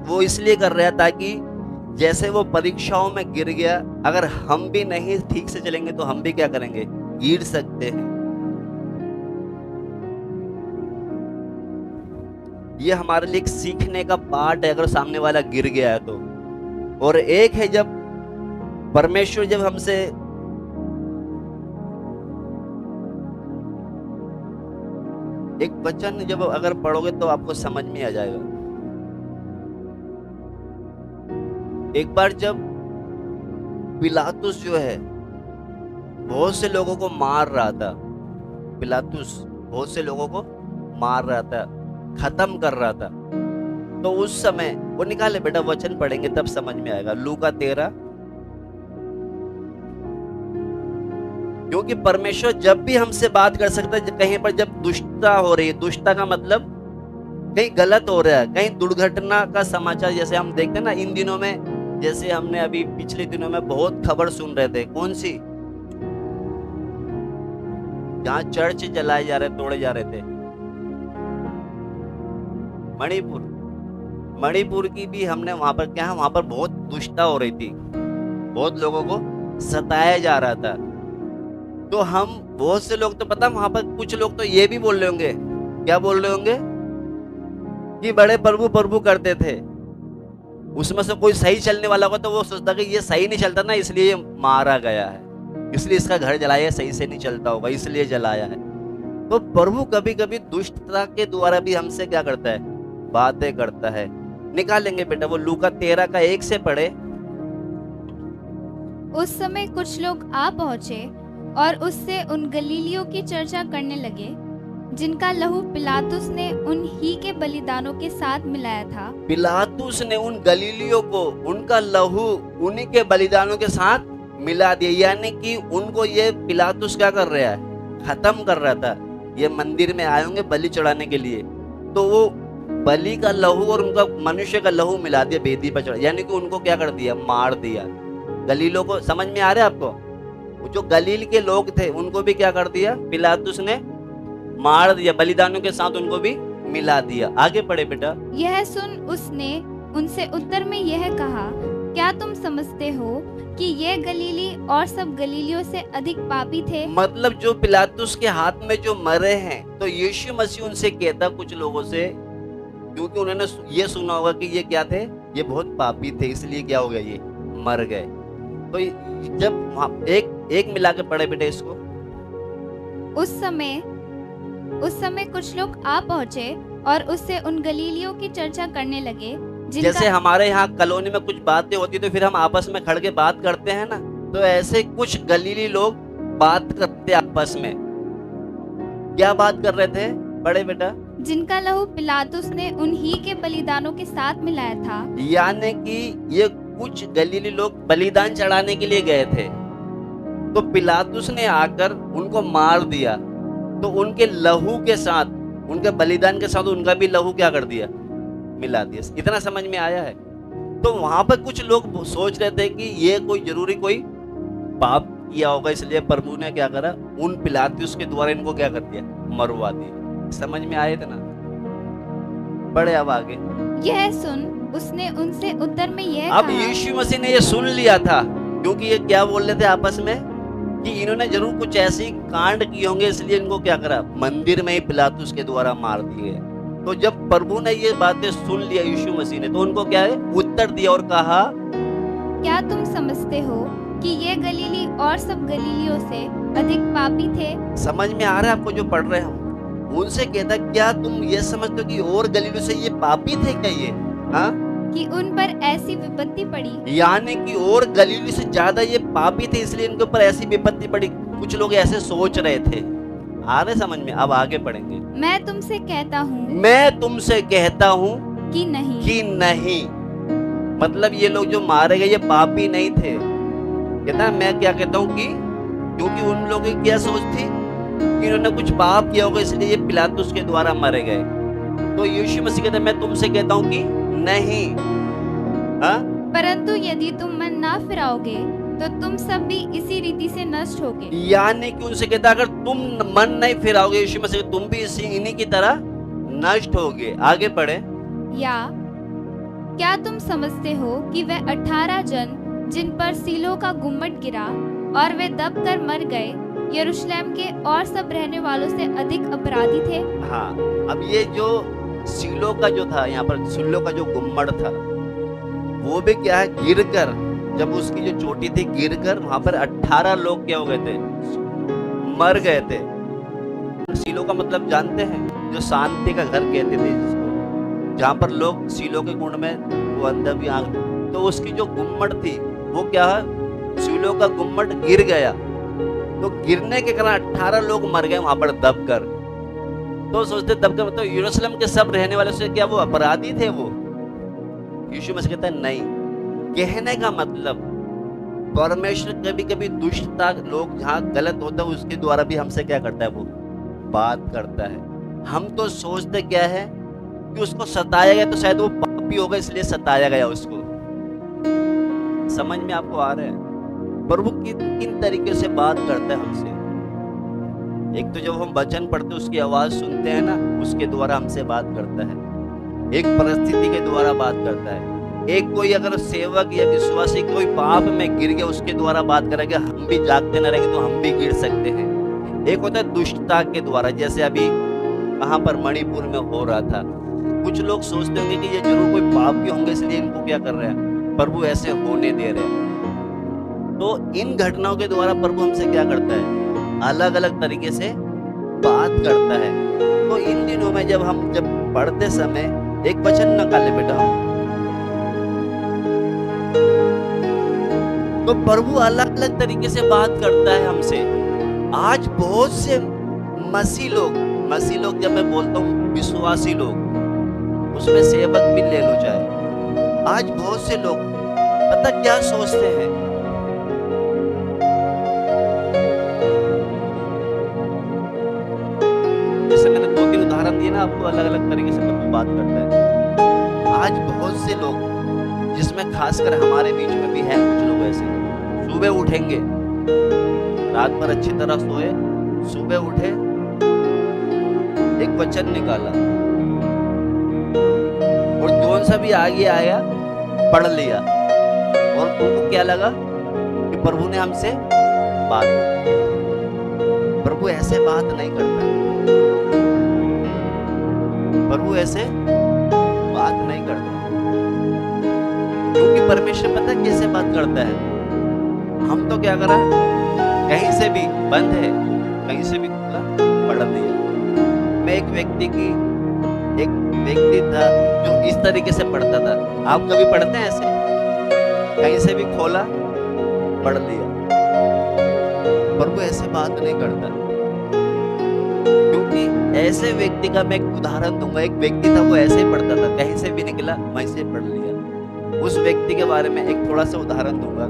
वो इसलिए कर रहा है ताकि जैसे वो परीक्षाओं में गिर गया, अगर हम भी नहीं ठीक से चलेंगे तो हम भी क्या करेंगे, गिर सकते हैं। ये हमारे लिए एक सीखने का पार्ट है, अगर सामने वाला गिर गया है तो। और एक है जब परमेश्वर जब हमसे, एक वचन जब अगर पढ़ोगे तो आपको समझ में आ जाएगा। एक बार जब पिलातुस जो है बहुत से लोगों को मार रहा था, पिलातुस बहुत से लोगों को मार रहा था, खत्म कर रहा था। तो उस समय वो निकाले बेटा, वचन पढ़ेंगे तब समझ में आएगा। लूका 13। क्योंकि परमेश्वर जब भी हमसे बात कर सकता है कहीं पर जब दुष्टता हो रही है, दुष्टता का मतलब कहीं गलत हो रहा है, कहीं दुर्घटना का समाचार, जैसे हम देखते हैं ना इन दिनों में, जैसे हमने अभी पिछले दिनों में बहुत खबर सुन रहे थे। कौन सी? जहां चर्च जलाए जा रहे, तोड़े जा रहे थे, मणिपुर की भी हमने वहां पर क्या है, वहां पर बहुत दुष्टता हो रही थी, बहुत लोगों को सताया जा रहा था। तो हम बहुत से लोग तो पता, वहां पर कुछ लोग तो ये भी बोल रहे होंगे, क्या बोल रहे होंगे कि बड़े प्रभु प्रभु करते थे। उसमें से कोई सही चलने वाला होगा तो वो सोचता कि ये सही नहीं चलता ना, इसलिए ये मारा गया है, इसलिए इसका घर जलाया, सही से नहीं चलता होगा इसलिए जलाया है। तो प्रभु कभी कभी दुष्टता के द्वारा भी हमसे क्या करता है, बातें करता है। निकालेंगे बेटा वो लूका 13 का 1 से पढ़े। उस समय कुछ लोग आ पहुंचे और उससे उन गलीलियों की चर्चा करने लगे जिनका लहू पिलातुस ने उन ही के बलिदानों के साथ मिलाया था। पिलातुस ने उन गलीलियों को उनका लहू उन्हीं के बलिदानों के साथ मिला दिया, यानी कि उनको ये पिलातुस क्या कर रहा है, खत्म कर रहा था। ये मंदिर में आए होंगे बलि चढ़ाने के लिए, तो वो बलि का लहू और उनका मनुष्य का लहू मिला दिया वेदी पर चढ़ा, यानी कि उनको क्या कर दिया, मार दिया। गलीलों को समझ में आ रहा है आपको? वो जो गलील के लोग थे उनको भी क्या कर दिया, पिलातुस ने मार दिया, बलिदानों के साथ उनको भी मिला दिया। आगे पढ़े बेटा। यह सुन उसने उनसे उत्तर में यह कहा, क्या तुम समझते हो कि ये गलीली और सब गलीलियों से अधिक पापी थे? मतलब जो पिलातुस के हाथ में जो मरे हैं, तो यीशु मसीह उनसे कहता कुछ लोगों से, क्योंकि उन्होंने ये सुना होगा कि ये क्या थे, ये बहुत पापी थे, इसलिए क्या हो गया, ये मर गए। तो जब एक मिला के पढ़े बेटे इसको। उस समय कुछ लोग आ पहुंचे और उससे उन गलीलियों की चर्चा करने लगे जैसे हमारे यहाँ कॉलोनी में कुछ बातें होती तो फिर हम आपस में खड़ के बात करते हैं ना, तो ऐसे कुछ गलीली लोग बात करते आपस में। क्या बात कर रहे थे बड़े बेटा? जिनका लहू पिलातुस ने उन्हीं के बलिदानों के साथ मिलाया था। यानी कि ये कुछ गलीली लोग बलिदान चढ़ाने के लिए गए थे, तो पिलातुस ने आकर उनको मार दिया, तो उनके लहू के साथ, उनके बलिदान के साथ उनका भी लहू क्या कर दिया, मिला दिया। इतना समझ में आया है? तो वहां पर कुछ लोग सोच रहे थे कि ये कोई जरूरी कोई पाप किया होगा, इसलिए प्रभु ने क्या करा, उन पिलातुस के द्वारा इनको क्या कर दिया, मरवा दिया। समझ में आए थे ना? बड़े अब आगे। यह सुन उसने उनसे उत्तर में यह अब कहा, यीशु मसीह ने ये सुन लिया था, क्योंकि ये क्या बोल रहे थे आपस में कि इन्होंने जरूर कुछ ऐसी कांड किए होंगे, इसलिए इनको क्या करा, मंदिर में ही पिलातुस के द्वारा मार दिए। तो जब प्रभु ने ये बातें सुन लिया यीशु मसीह ने, तो उनको क्या है, उत्तर दिया और कहा, क्या तुम समझते हो कि ये गलीली और सब गलीलियों से अधिक पापी थे? समझ में आ रहा है आपको जो पढ़ रहे हम? उनसे कहता, क्या तुम ये समझते हो कि और गलीलियों से ये पापी थे क्या ये, हाँ? कि उन पर ऐसी विपत्ति पड़ी, यानी कि और गलीली से ज्यादा ये पापी थे, इसलिए इनके ऊपर ऐसी विपत्ति पड़ी। कुछ लोग ऐसे सोच रहे थे। आ रहे समझ में? अब आगे पढ़ेंगे। मैं तुमसे कहता हूँ कि नहीं। मतलब ये लोग जो मारे गए ये पापी नहीं थे। कहता मैं क्या कहता हूँ कि क्योंकि उन लोगों की क्या सोच थी कि इन्होंने कुछ पाप किया होगा, इसलिए ये पिलातुस के द्वारा मारे गए। तो यीशु मसीह कहता मैं तुमसे कहता हूँ कि नहीं, हाँ? परंतु यदि तुम मन ना फिराओगे तो तुम सब भी इसी रीति से नष्ट होगे। यानी कि उनसे कहता अगर तुम मन नहीं फिराओगे यीशु मसीह, तुम भी इन्हीं की तरह नष्ट होगे। आगे पढ़े। या क्या तुम समझते हो कि वे 18 जन जिन पर सीलो का गुम्मट गिरा और वे दब कर मर गए, यरूशलेम के और सब रहने वालों से अधिक अपराधी थे? हाँ, अब ये जो सीलो का जो था, यहाँ पर सीलो का जो गुम्मट था, वो भी क्या है, गिरकर, जब उसकी जो चोटी थी गिरकर वहां पर 18 लोग क्या हो गए थे, मर गए थे। सीलो का मतलब जानते हैं, जो शांति का घर कहते थे जिसको, जहाँ पर लोग सीलो के कुंड में वो अंदर भी आग, तो उसकी जो गुम्मट थी वो क्या है, सीलो का गुम्मट गिर गया। तो गिरने के कारण 18 लोग मर गए वहां पर दबकर। तो सोचते तब का मतलब यरूशलेम के सब रहने वाले से क्या वो अपराधी थे वो? यीशु मसीह कहता है नहीं। कहने का मतलब परमेश्वर कभी कभी दुष्टता, लोग जहाँ गलत होता है उसके द्वारा भी हमसे क्या करता है, वो बात करता है। हम तो सोचते क्या है कि उसको सताया गया तो शायद वो पापी होगा इसलिए सताया गया उसको। समझ में आपको आ रहा है? प्रभु किन तरीके से बात करता है हमसे। एक तो जब हम वचन पढ़ते उसकी आवाज सुनते हैं ना, उसके द्वारा हमसे बात करता है। एक परिस्थिति के द्वारा बात करता है। एक कोई अगर सेवक या विश्वासी कोई पाप में गिर गया उसके द्वारा बात करेगा, हम भी जागते न रहेंगे तो हम भी गिर सकते हैं। एक होता है दुष्टता के द्वारा, जैसे अभी कहाँ पर मणिपुर में हो रहा था। कुछ लोग सोचते होंगे कि ये जरूर कोई पापी होंगे इसलिए इनको क्या कर रहे हैं, प्रभु ऐसे होने दे रहे हैं। तो इन घटनाओं के द्वारा प्रभु हमसे क्या करता है, अलग अलग तरीके से बात करता है। तो इन दिनों में जब पढ़ते समय एक वचन निकाले बेटा, तो प्रभु अलग अलग तरीके से बात करता है हमसे। आज बहुत से मसीह लोग जब मैं बोलता हूँ विश्वासी लोग, उसमें सेवक भी ले लो चाहे, आज बहुत से लोग पता क्या सोचते हैं, जैसे मैंने 2-3 उदाहरण दिए ना आपको, अलग अलग तरीके से प्रभु बात करता है। आज बहुत से लोग, जिसमें खासकर हमारे बीच में भी हैं कुछ लोग ऐसे, सुबह उठेंगे, रात भर अच्छी तरह सोए, सुबह उठे, एक वचन निकाला और जोन सा भी आगे आया पढ़ लिया, और तुमको क्या लगा कि प्रभु ने हमसे बात की। प्रभु ऐसे बात नहीं करता, प्रभु ऐसे बात नहीं करता, क्योंकि परमेश्वर पता कैसे बात करता है। हम तो क्या करा, कहीं से भी बंद है, कहीं से भी खुला, पढ़ दिया। मैं एक व्यक्ति था जो इस तरीके से पढ़ता था। आप कभी पढ़ते हैं ऐसे, कहीं से भी खोला, पढ़ लिया? प्रभु ऐसे बात नहीं करता, क्योंकि ऐसे व्यक्ति का मैं एक उदाहरण दूंगा। एक व्यक्ति था, वो ऐसे ही पढ़ता था, कहीं से भी निकला वहीं से पढ़ लिया। उस व्यक्ति के बारे में एक थोड़ा सा उदाहरण दूंगा।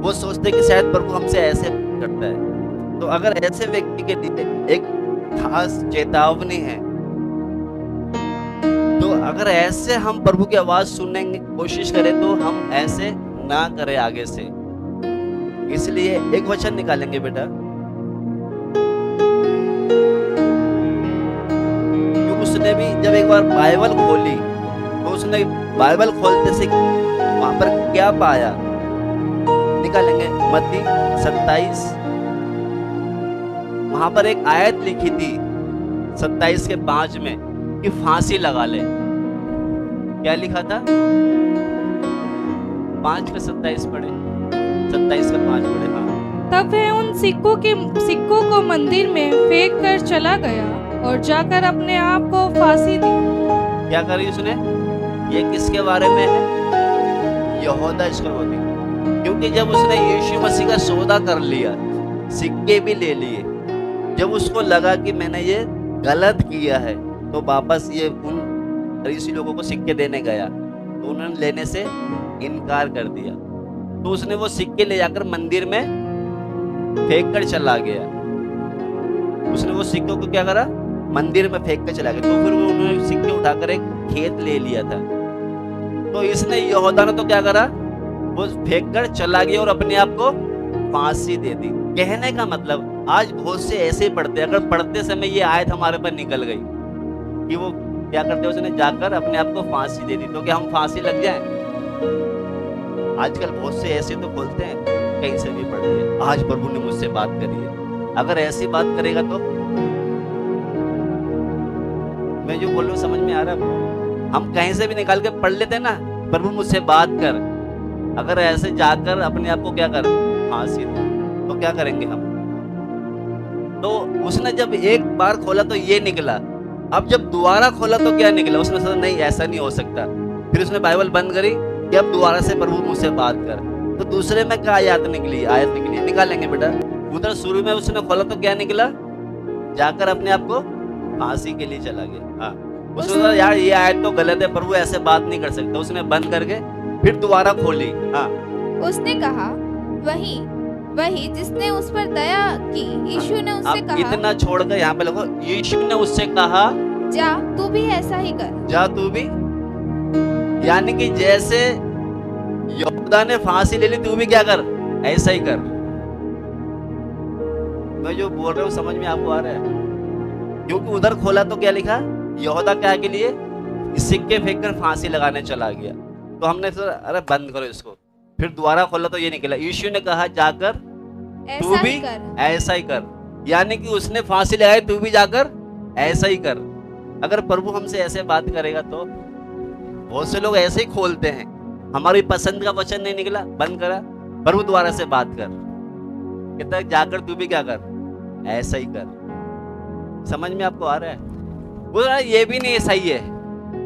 वो सोचते कि शायद प्रभु हमसे ऐसे करता है। तो अगर ऐसे व्यक्ति के लिए एक खास चेतावनी है, तो अगर ऐसे हम प्रभु की आवाज सुनने की कोशिश करें तो हम ऐसे ना करें आगे से। इसलिए एक वचन निकालेंगे बेटा, क्योंकि उसने भी जब एक बार बाइबल खोली तो उसने बाइबल खोलते से वहां पर क्या पाया, निकालेंगे मत्ती 27। वहां पर एक आयत लिखी थी 27:5 में कि फांसी लगा ले। क्या लिखा था? 5:27 पढ़े, 27:5 पढ़े। हाँ। तब वह उन सिक्कों को मंदिर में फेंक कर चला गया और जाकर अपने आप को फांसी दी। क्या करी उसने? ये किसके बारे में है? यहूदा इस्करियोती। क्योंकि जब उसने यीशु मसीह का सौदा कर लिया, सिक्के भी ले लिए, जब उसको लगा कि मैंने ये गलत किया है, तो वापस ये उन फरीसी लोगों को सिक्के देने गया, तो उन्होंने लेने से इनकार कर दिया। तो उसने वो सिक्के ले जाकर मंदिर में फेंक कर चला गया। उसने वो सिक्कों को क्या करा? मंदिर में फेंक कर चला गया। तो फिर उन्होंने सिक्के उठाकर एक खेत ले लिया था। तो इसने यहूदा ने तो क्या करा? वो फेंक कर चला गया और अपने आप को फांसी दे दी। कहने का मतलब आज बहुत से ऐसे पढ़ते, अगर पढ़ते समय ये आयत हमारे पर निकल गई कि वो क्या करते, उसने जाकर अपने आप को फांसी दे दी, तो क्या हम फांसी लग जाएं? आजकल बहुत से ऐसे तो खोलते हैं, कहीं से भी पढ़ लिए, आज प्रभु ने मुझसे बात करी है। अगर ऐसी बात करेगा तो मैं जो बोल रहा हूँ समझ में आ रहा है? हम कहीं से भी निकाल के पढ़ लेते हैं ना, प्रभु मुझसे बात कर। अगर ऐसे जाकर अपने आप को क्या कर, फांसी दो, तो क्या करेंगे हम? तो उसने जब एक बार खोला तो ये निकला, अब जब दोबारा खोला तो क्या निकला? उसने सोचा नहीं ऐसा नहीं हो सकता। फिर उसने बाइबल बंद करी कि अब दोबारा से प्रभु मुझसे बात कर। तो दूसरे में क्या आयत निकली? निकालेंगे बेटा। उधर शुरू में उसने खोला तो क्या निकला? जाकर अपने आप को फांसी के लिए चला गया। हाँ, उसने सोचा यार ये आयत तो गलत है, प्रभु ऐसे बात नहीं कर सकता। उसने बंद करके फिर दोबारा खोली। हाँ, उसने कहा, वही वही जिसने उस पर दया की। यीशु ने उससे अब कहा, इतना छोड़कर यहाँ पे लिखो, यीशु ने उससे कहा जा तू भी ऐसा ही कर। जा तू भी, यानी कि जैसे यहूदा ने फांसी ले ली, तू भी क्या कर, ऐसा ही कर। मैं जो बोल रहा हूँ समझ में आपको आ रहा है? क्योंकि उधर खोला तो क्या लिखा, यहूदा क्या के लिए, सिक्के फेंक कर फांसी लगाने चला गया। तो हमने सोचा अरे बंद करो इसको। फिर दोबारा खोला तो ये निकला, यीशु ने कहा जाकर तू ऐसा भी ही कर। ऐसा ही कर। यानी कि उसने फांसी लगाई, तू भी जाकर ऐसा ही कर। अगर प्रभु हमसे ऐसे बात करेगा तो बहुत से लोग ऐसे ही खोलते हैं, हमारी पसंद का वचन नहीं निकला, बंद करा, प्रभु दोबारा से बात कर, कहता है जाकर तू भी क्या कर, ऐसा ही कर। समझ में आपको आ रहा है? बोल रहा है ये भी नहीं सही है।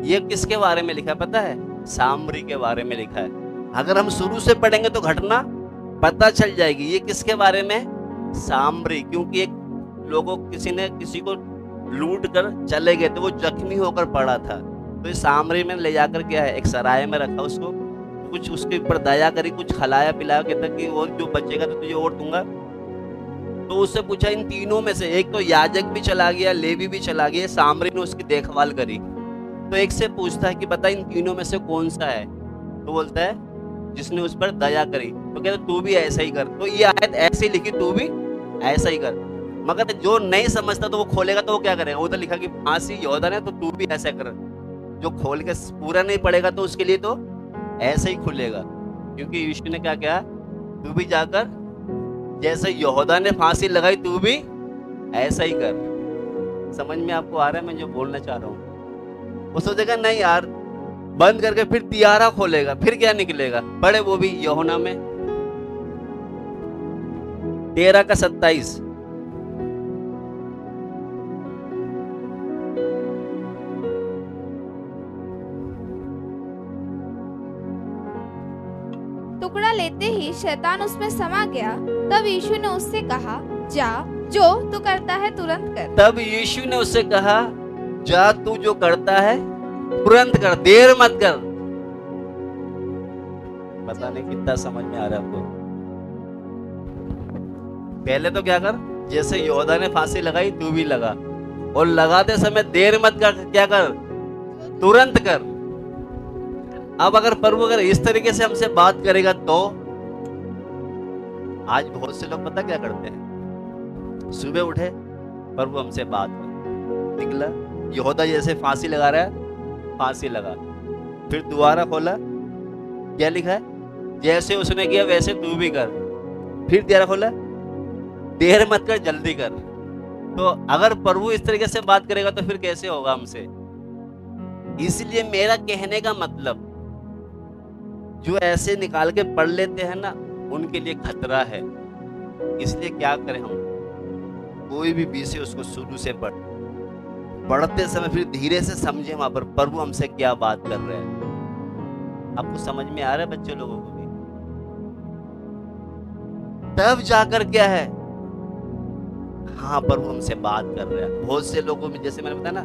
ये किसके बारे में लिखा है पता है? सामरी के बारे में लिखा है। अगर हम शुरू से पढ़ेंगे तो घटना पता चल जाएगी। ये किसके बारे में? सामरी। क्योंकि एक लोगों किसी ने किसी को लूट कर चले गए, तो वो जख्मी होकर पड़ा था। तो इस सामरी में ले जाकर क्या है, एक सराय में रखा उसको, कुछ उसके ऊपर दया करी, कुछ खिलाया पिलाया, कहता कि वो जो बचेगा तो तुझे और दूंगा। तो उससे पूछा इन तीनों में से, एक तो याजक भी चला गया, लेवी भी चला गया, सामरी ने उसकी देखभाल करी। तो एक से पूछता है कि बता इन तीनों में से कौन सा है? तो बोलता है जिसने उस पर दया करी। तो कहता तू भी ऐसा ही कर। तो ये आयत ऐसे लिखी, तू भी ऐसा ही कर। मगर जो नहीं समझता तो वो खोलेगा तो वो क्या करेगा, उधर लिखा कि फांसी यहूदा ने, तो तू भी ऐसा कर। जो खोल के पूरा नहीं पड़ेगा तो उसके लिए तो ऐसे ही खुलेगा। क्योंकि यीशु ने क्या कहा, तू भी जाकर जैसे यहूदा ने फांसी लगाई, तू भी ऐसा ही कर। समझ में आपको आ रहा है मैं जो बोलना चाह रहा हूँ? वो सोचेगा नहीं यार, बंद करके फिर तियारा खोलेगा, फिर क्या निकलेगा? पढ़े वो भी यूहन्ना में 13:27। टुकड़ा लेते ही शैतान उसमें समा गया। तब यीशु ने उससे कहा, जा जो तू करता है तुरंत कर। तब यीशु ने उससे कहा, जा तू जो करता है तुरंत कर, देर मत कर। पता नहीं कितना समझ में आ रहा है आपको? पहले तो क्या कर, जैसे यहूदा ने फांसी लगाई तू भी लगा, और लगाते समय देर मत कर, क्या कर, तुरंत कर। अब अगर प्रभु अगर इस तरीके से हमसे बात करेगा तो आज बहुत से लोग पता क्या करते हैं, सुबह उठे प्रभु हमसे बात कर, निकला यहूदा जैसे फांसी लगा रहा है, फांसी लगा, फिर दोबारा खोला, क्या लिखा है, जैसे उसने किया वैसे तू भी कर, फिर दोबारा खोला, देर मत कर जल्दी कर। तो अगर प्रभु इस तरीके से बात करेगा तो फिर कैसे होगा हमसे? इसलिए मेरा कहने का मतलब, जो ऐसे निकाल के पढ़ लेते हैं ना, उनके लिए खतरा है। इसलिए क्या करें हम, कोई भी विषय उसको शुरू से पढ़ते समय फिर धीरे से समझे वहां पर प्रभु हमसे क्या बात कर रहे हैं। आपको समझ में आ रहा है बच्चे लोगों को भी? तब जाकर क्या है, हाँ प्रभु हमसे बात कर रहे हैं। बहुत से लोगों में जैसे मैंने बताया ना,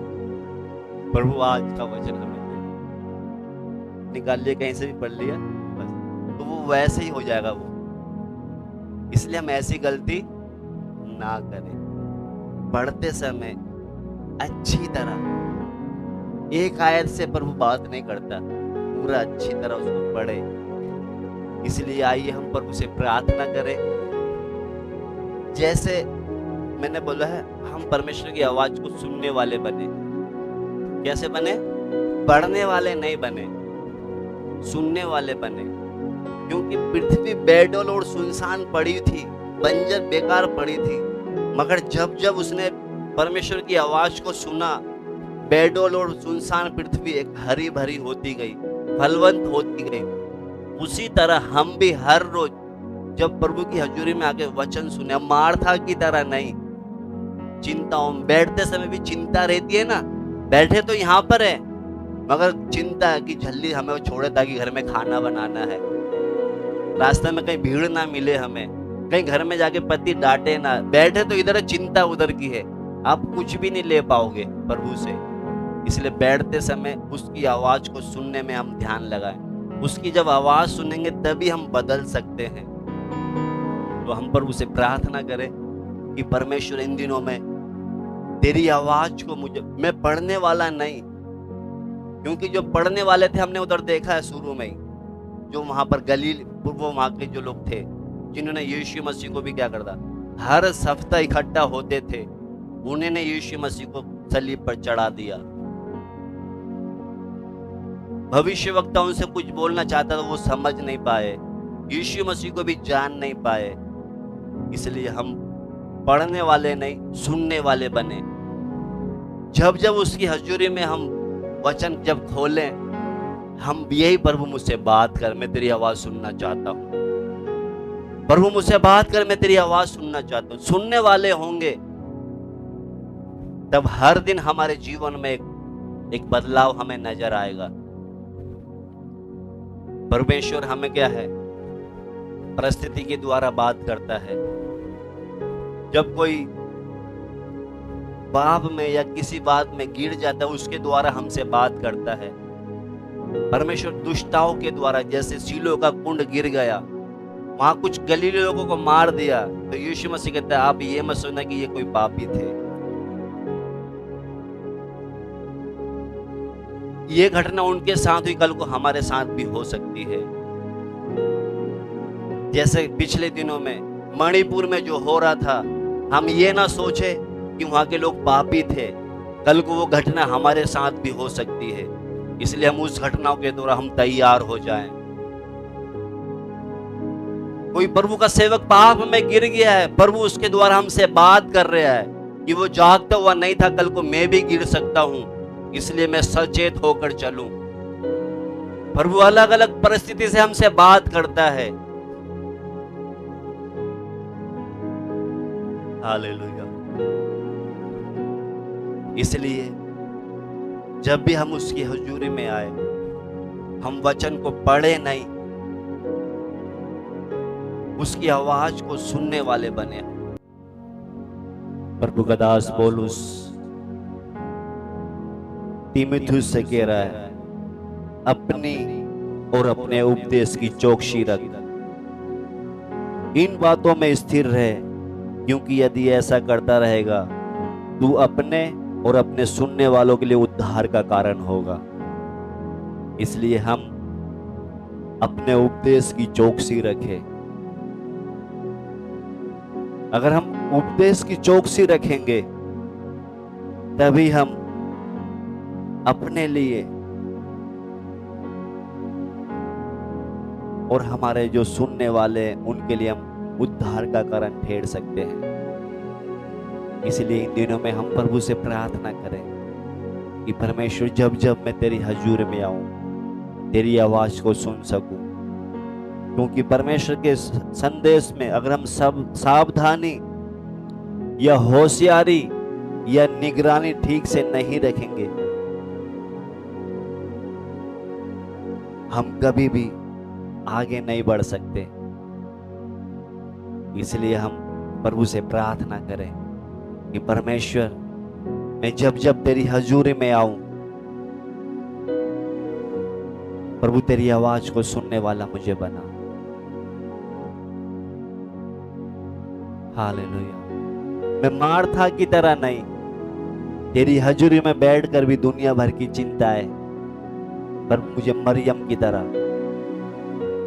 प्रभु आज का वचन हमें निकाल लिया, कहीं से भी पढ़ लिया बस, तो वो वैसे ही हो जाएगा वो। इसलिए हम ऐसी गलती ना करें। पढ़ते समय अच्छी तरह, एक आयत से प्रभु बात नहीं करता, पूरा अच्छी तरह उसको पढ़े। इसलिए आइए हम प्रभु से प्रार्थना करें। जैसे मैंने बोला है, हम परमेश्वर की आवाज को सुनने वाले बने। कैसे बने? पढ़ने वाले नहीं बने, सुनने वाले बने। क्योंकि पृथ्वी बेडौल और सुनसान पड़ी थी, बंजर बेकार पड़ी थी, मगर जब जब उसने परमेश्वर की आवाज को सुना, बेडौल और सुनसान पृथ्वी एक हरी भरी होती गई, फलवंत होती गई। उसी तरह हम भी हर रोज जब प्रभु की हजूरी में आके वचन सुने, मार्था की तरह नहीं, चिंताओं में बैठते समय भी चिंता रहती है ना, बैठे तो यहाँ पर है मगर चिंता है कि जल्दी हमें वो छोड़े ताकि घर में खाना बनाना है, रास्ते में कहीं भीड़ ना मिले हमें, कहीं घर में जाके पति डांटे ना। बैठे तो इधर चिंता उधर की है, आप कुछ भी नहीं ले पाओगे प्रभु से। इसलिए बैठते समय उसकी आवाज को सुनने में हम ध्यान लगाएं। उसकी जब आवाज सुनेंगे तभी हम बदल सकते हैं। तो हम प्रभु से प्रार्थना करें कि परमेश्वर इन दिनों में तेरी आवाज को मैं पढ़ने वाला नहीं, क्योंकि जो पढ़ने वाले थे हमने उधर देखा है शुरू में ही, जो वहां पर गलील वो वहां के जो लोग थे जिन्होंने यीशु मसीह को भी क्या करता, हर हफ्ता इकट्ठा होते थे, उन्होंने यीशु मसीह को सलीब पर चढ़ा दिया। भविष्यवक्ता उनसे कुछ बोलना चाहता था, वो समझ नहीं पाए, यीशु मसीह को भी जान नहीं पाए। इसलिए हम पढ़ने वाले नहीं, सुनने वाले बने। जब जब उसकी हजूरी में हम वचन जब खोलें, हम यही, प्रभु मुझसे बात कर, मैं तेरी आवाज सुनना चाहता हूं। प्रभु मुझसे बात कर, मैं तेरी आवाज सुनना चाहता हूं। सुनने वाले होंगे तब हर दिन हमारे जीवन में एक बदलाव हमें नजर आएगा। परमेश्वर हमें क्या है, परिस्थिति के द्वारा बात करता है। जब कोई पाप में या किसी बात में गिर जाता है, उसके द्वारा हमसे बात करता है। परमेश्वर दुष्टताओं के द्वारा, जैसे सीलो का कुंड गिर गया, वहां कुछ गलीली लोगों को मार दिया, तो यीशु मसीह कहता है आप ये मत सोचना कि ये कोई पापी थे। ये घटना उनके साथ हुई, कल को हमारे साथ भी हो सकती है। जैसे पिछले दिनों में मणिपुर में जो हो रहा था, हम ये ना सोचे कि वहां के लोग पापी थे, कल को वो घटना हमारे साथ भी हो सकती है। इसलिए हम उस घटनाओं के द्वारा हम तैयार हो जाएं। कोई प्रभु का सेवक पाप में गिर गया है, प्रभु उसके द्वारा हमसे बात कर रहा है कि वो जागता हुआ नहीं था, कल को मैं भी गिर सकता हूं, इसलिए मैं सचेत होकर चलूं। प्रभु अलग अलग परिस्थिति से हमसे बात करता है। हालेलुया। इसलिए जब भी हम उसकी हुजूरी में आए, हम वचन को पढ़े नहीं, उसकी आवाज को सुनने वाले बने। प्रभु का दास पौलुस तीमुथियुस से कह रहा है, अपनी और अपने उपदेश की चौकसी रख, इन बातों में स्थिर रहे, क्योंकि यदि ऐसा करता रहेगा तू अपने और अपने सुनने वालों के लिए उद्धार का कारण होगा। इसलिए हम अपने उपदेश की चौकसी रखें। अगर हम उपदेश की चौकसी रखेंगे तभी हम अपने लिए और हमारे जो सुनने वाले हैं उनके लिए हम उद्धार का कारण ठहर सकते हैं। इसलिए इन दिनों में हम प्रभु से प्रार्थना करें कि परमेश्वर जब जब मैं तेरी हजूर में आऊं, तेरी आवाज को सुन सकूं। क्योंकि परमेश्वर के संदेश में अगर हम सब सावधानी या होशियारी या निगरानी ठीक से नहीं रखेंगे, हम कभी भी आगे नहीं बढ़ सकते। इसलिए हम प्रभु से प्रार्थना करें कि परमेश्वर मैं जब जब तेरी हजूरी में आऊं, प्रभु तेरी आवाज को सुनने वाला मुझे बना। हालेलुया। मैं मार्था की तरह नहीं, तेरी हजूरी में बैठकर भी दुनिया भर की चिंता है, पर मुझे मरियम की तरह,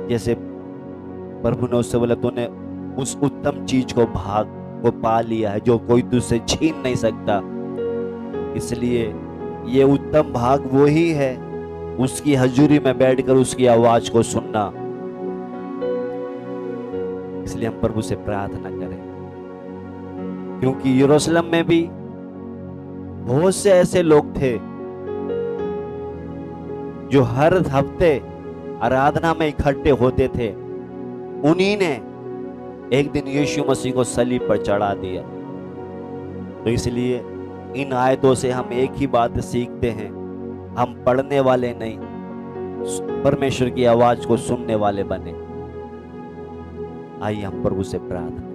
जैसे प्रभु ने उससे बोला तूने उस उत्तम चीज को भाग को पा लिया है जो कोई तुझसे छीन नहीं सकता। इसलिए ये उत्तम भाग वो ही है, उसकी हजूरी में बैठकर उसकी आवाज को सुनना। इसलिए हम प्रभु से प्रार्थना करें, क्योंकि यरूशलेम में भी बहुत से ऐसे लोग थे जो हर हफ्ते आराधना में इकट्ठे होते थे। उन्हीं ने एक दिन यीशु मसीह को सलीब पर चढ़ा दिया। तो इसलिए इन आयतों से हम एक ही बात सीखते हैं, हम पढ़ने वाले नहीं, परमेश्वर की आवाज को सुनने वाले बने। आइए हम प्रभु से प्रार्थना।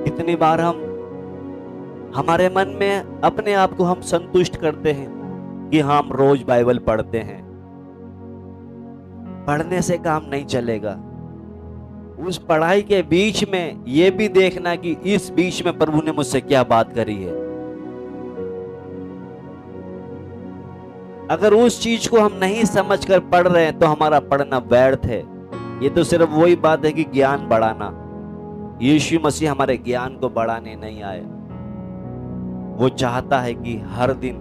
कितनी बार हम हमारे मन में अपने आप को हम संतुष्ट करते हैं कि हम रोज बाइबल पढ़ते हैं। पढ़ने से काम नहीं चलेगा। उस पढ़ाई के बीच में यह भी देखना कि इस बीच में प्रभु ने मुझसे क्या बात करी है। अगर उस चीज को हम नहीं समझकर पढ़ रहे हैं तो हमारा पढ़ना व्यर्थ है। ये तो सिर्फ वही बात है कि ज्ञान बढ़ाना। यीशु मसीह हमारे ज्ञान को बढ़ाने नहीं आए। वो चाहता है कि हर दिन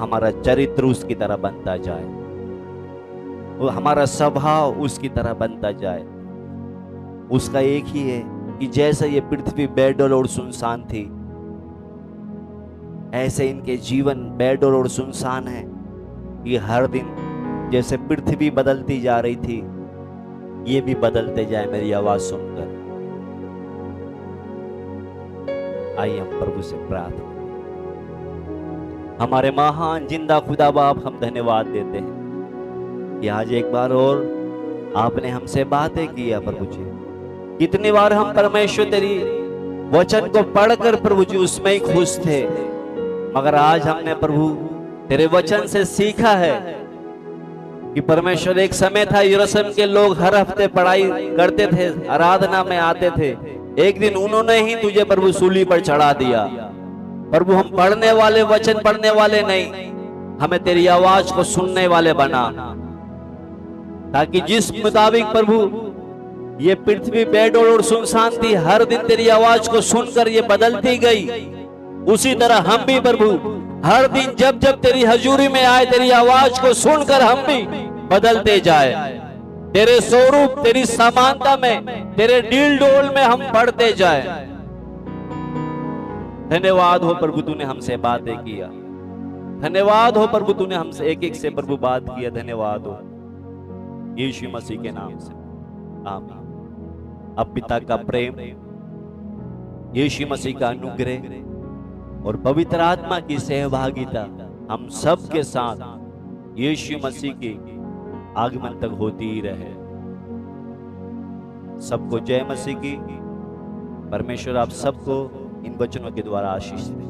हमारा चरित्र उसकी तरह बनता जाए, वो हमारा स्वभाव उसकी तरह बनता जाए। उसका एक ही है कि जैसे ये पृथ्वी बेडौल और सुनसान थी, ऐसे इनके जीवन बेडौल और सुनसान है। ये हर दिन जैसे पृथ्वी बदलती जा रही थी, ये भी बदलते जाए मेरी आवाज सुनकर। आइए हम प्रभु से प्रार्थना। हमारे महान जिंदा खुदा बाप, हम धन्यवाद देते हैं कि आज एक बार और आपने हमसे बातें किया प्रभु जी। कितनी बार हम परमेश्वर तेरी वचन को पढ़कर प्रभु जी उसमें ही खुश थे, मगर आज हमने प्रभु तेरे वचन से सीखा है कि परमेश्वर एक समय था यरूशलेम के लोग हर हफ्ते पढ़ाई करते थे, आराधना में आते थे। एक दिन उन्होंने ही तुझे प्रभु सूली पर चढ़ा दिया। प्रभु हम पढ़ने वाले, वचन पढ़ने वाले नहीं, हमें तेरी आवाज को सुनने वाले बना, ताकि जिस मुताबिक प्रभु ये पृथ्वी बेडौल और सुनसान थी, हर दिन तेरी आवाज को सुनकर ये बदलती गई, उसी तरह हम भी प्रभु हर दिन जब जब तेरी हजूरी में आए, तेरी आवाज को सुनकर हम भी बदलते जाए। तेरे स्वरूप, तेरी समानता में, तेरे डील डोल में हम बढ़ते जाए। धन्यवाद हो प्रभु तूने हमसे बातें किया। धन्यवाद हो प्रभु तूने हमसे एक एक से प्रभु बात किया। धन्यवाद हो यीशु मसीह के नाम से, आमीन। अब पिता का प्रेम, यीशु मसीह का अनुग्रह और पवित्र आत्मा की सहभागिता हम सब के साथ यीशु मसीह के आगमन तक होती ही रहे। सबको जय मसीह की। परमेश्वर आप सबको इन वचनों के द्वारा आशीष दे।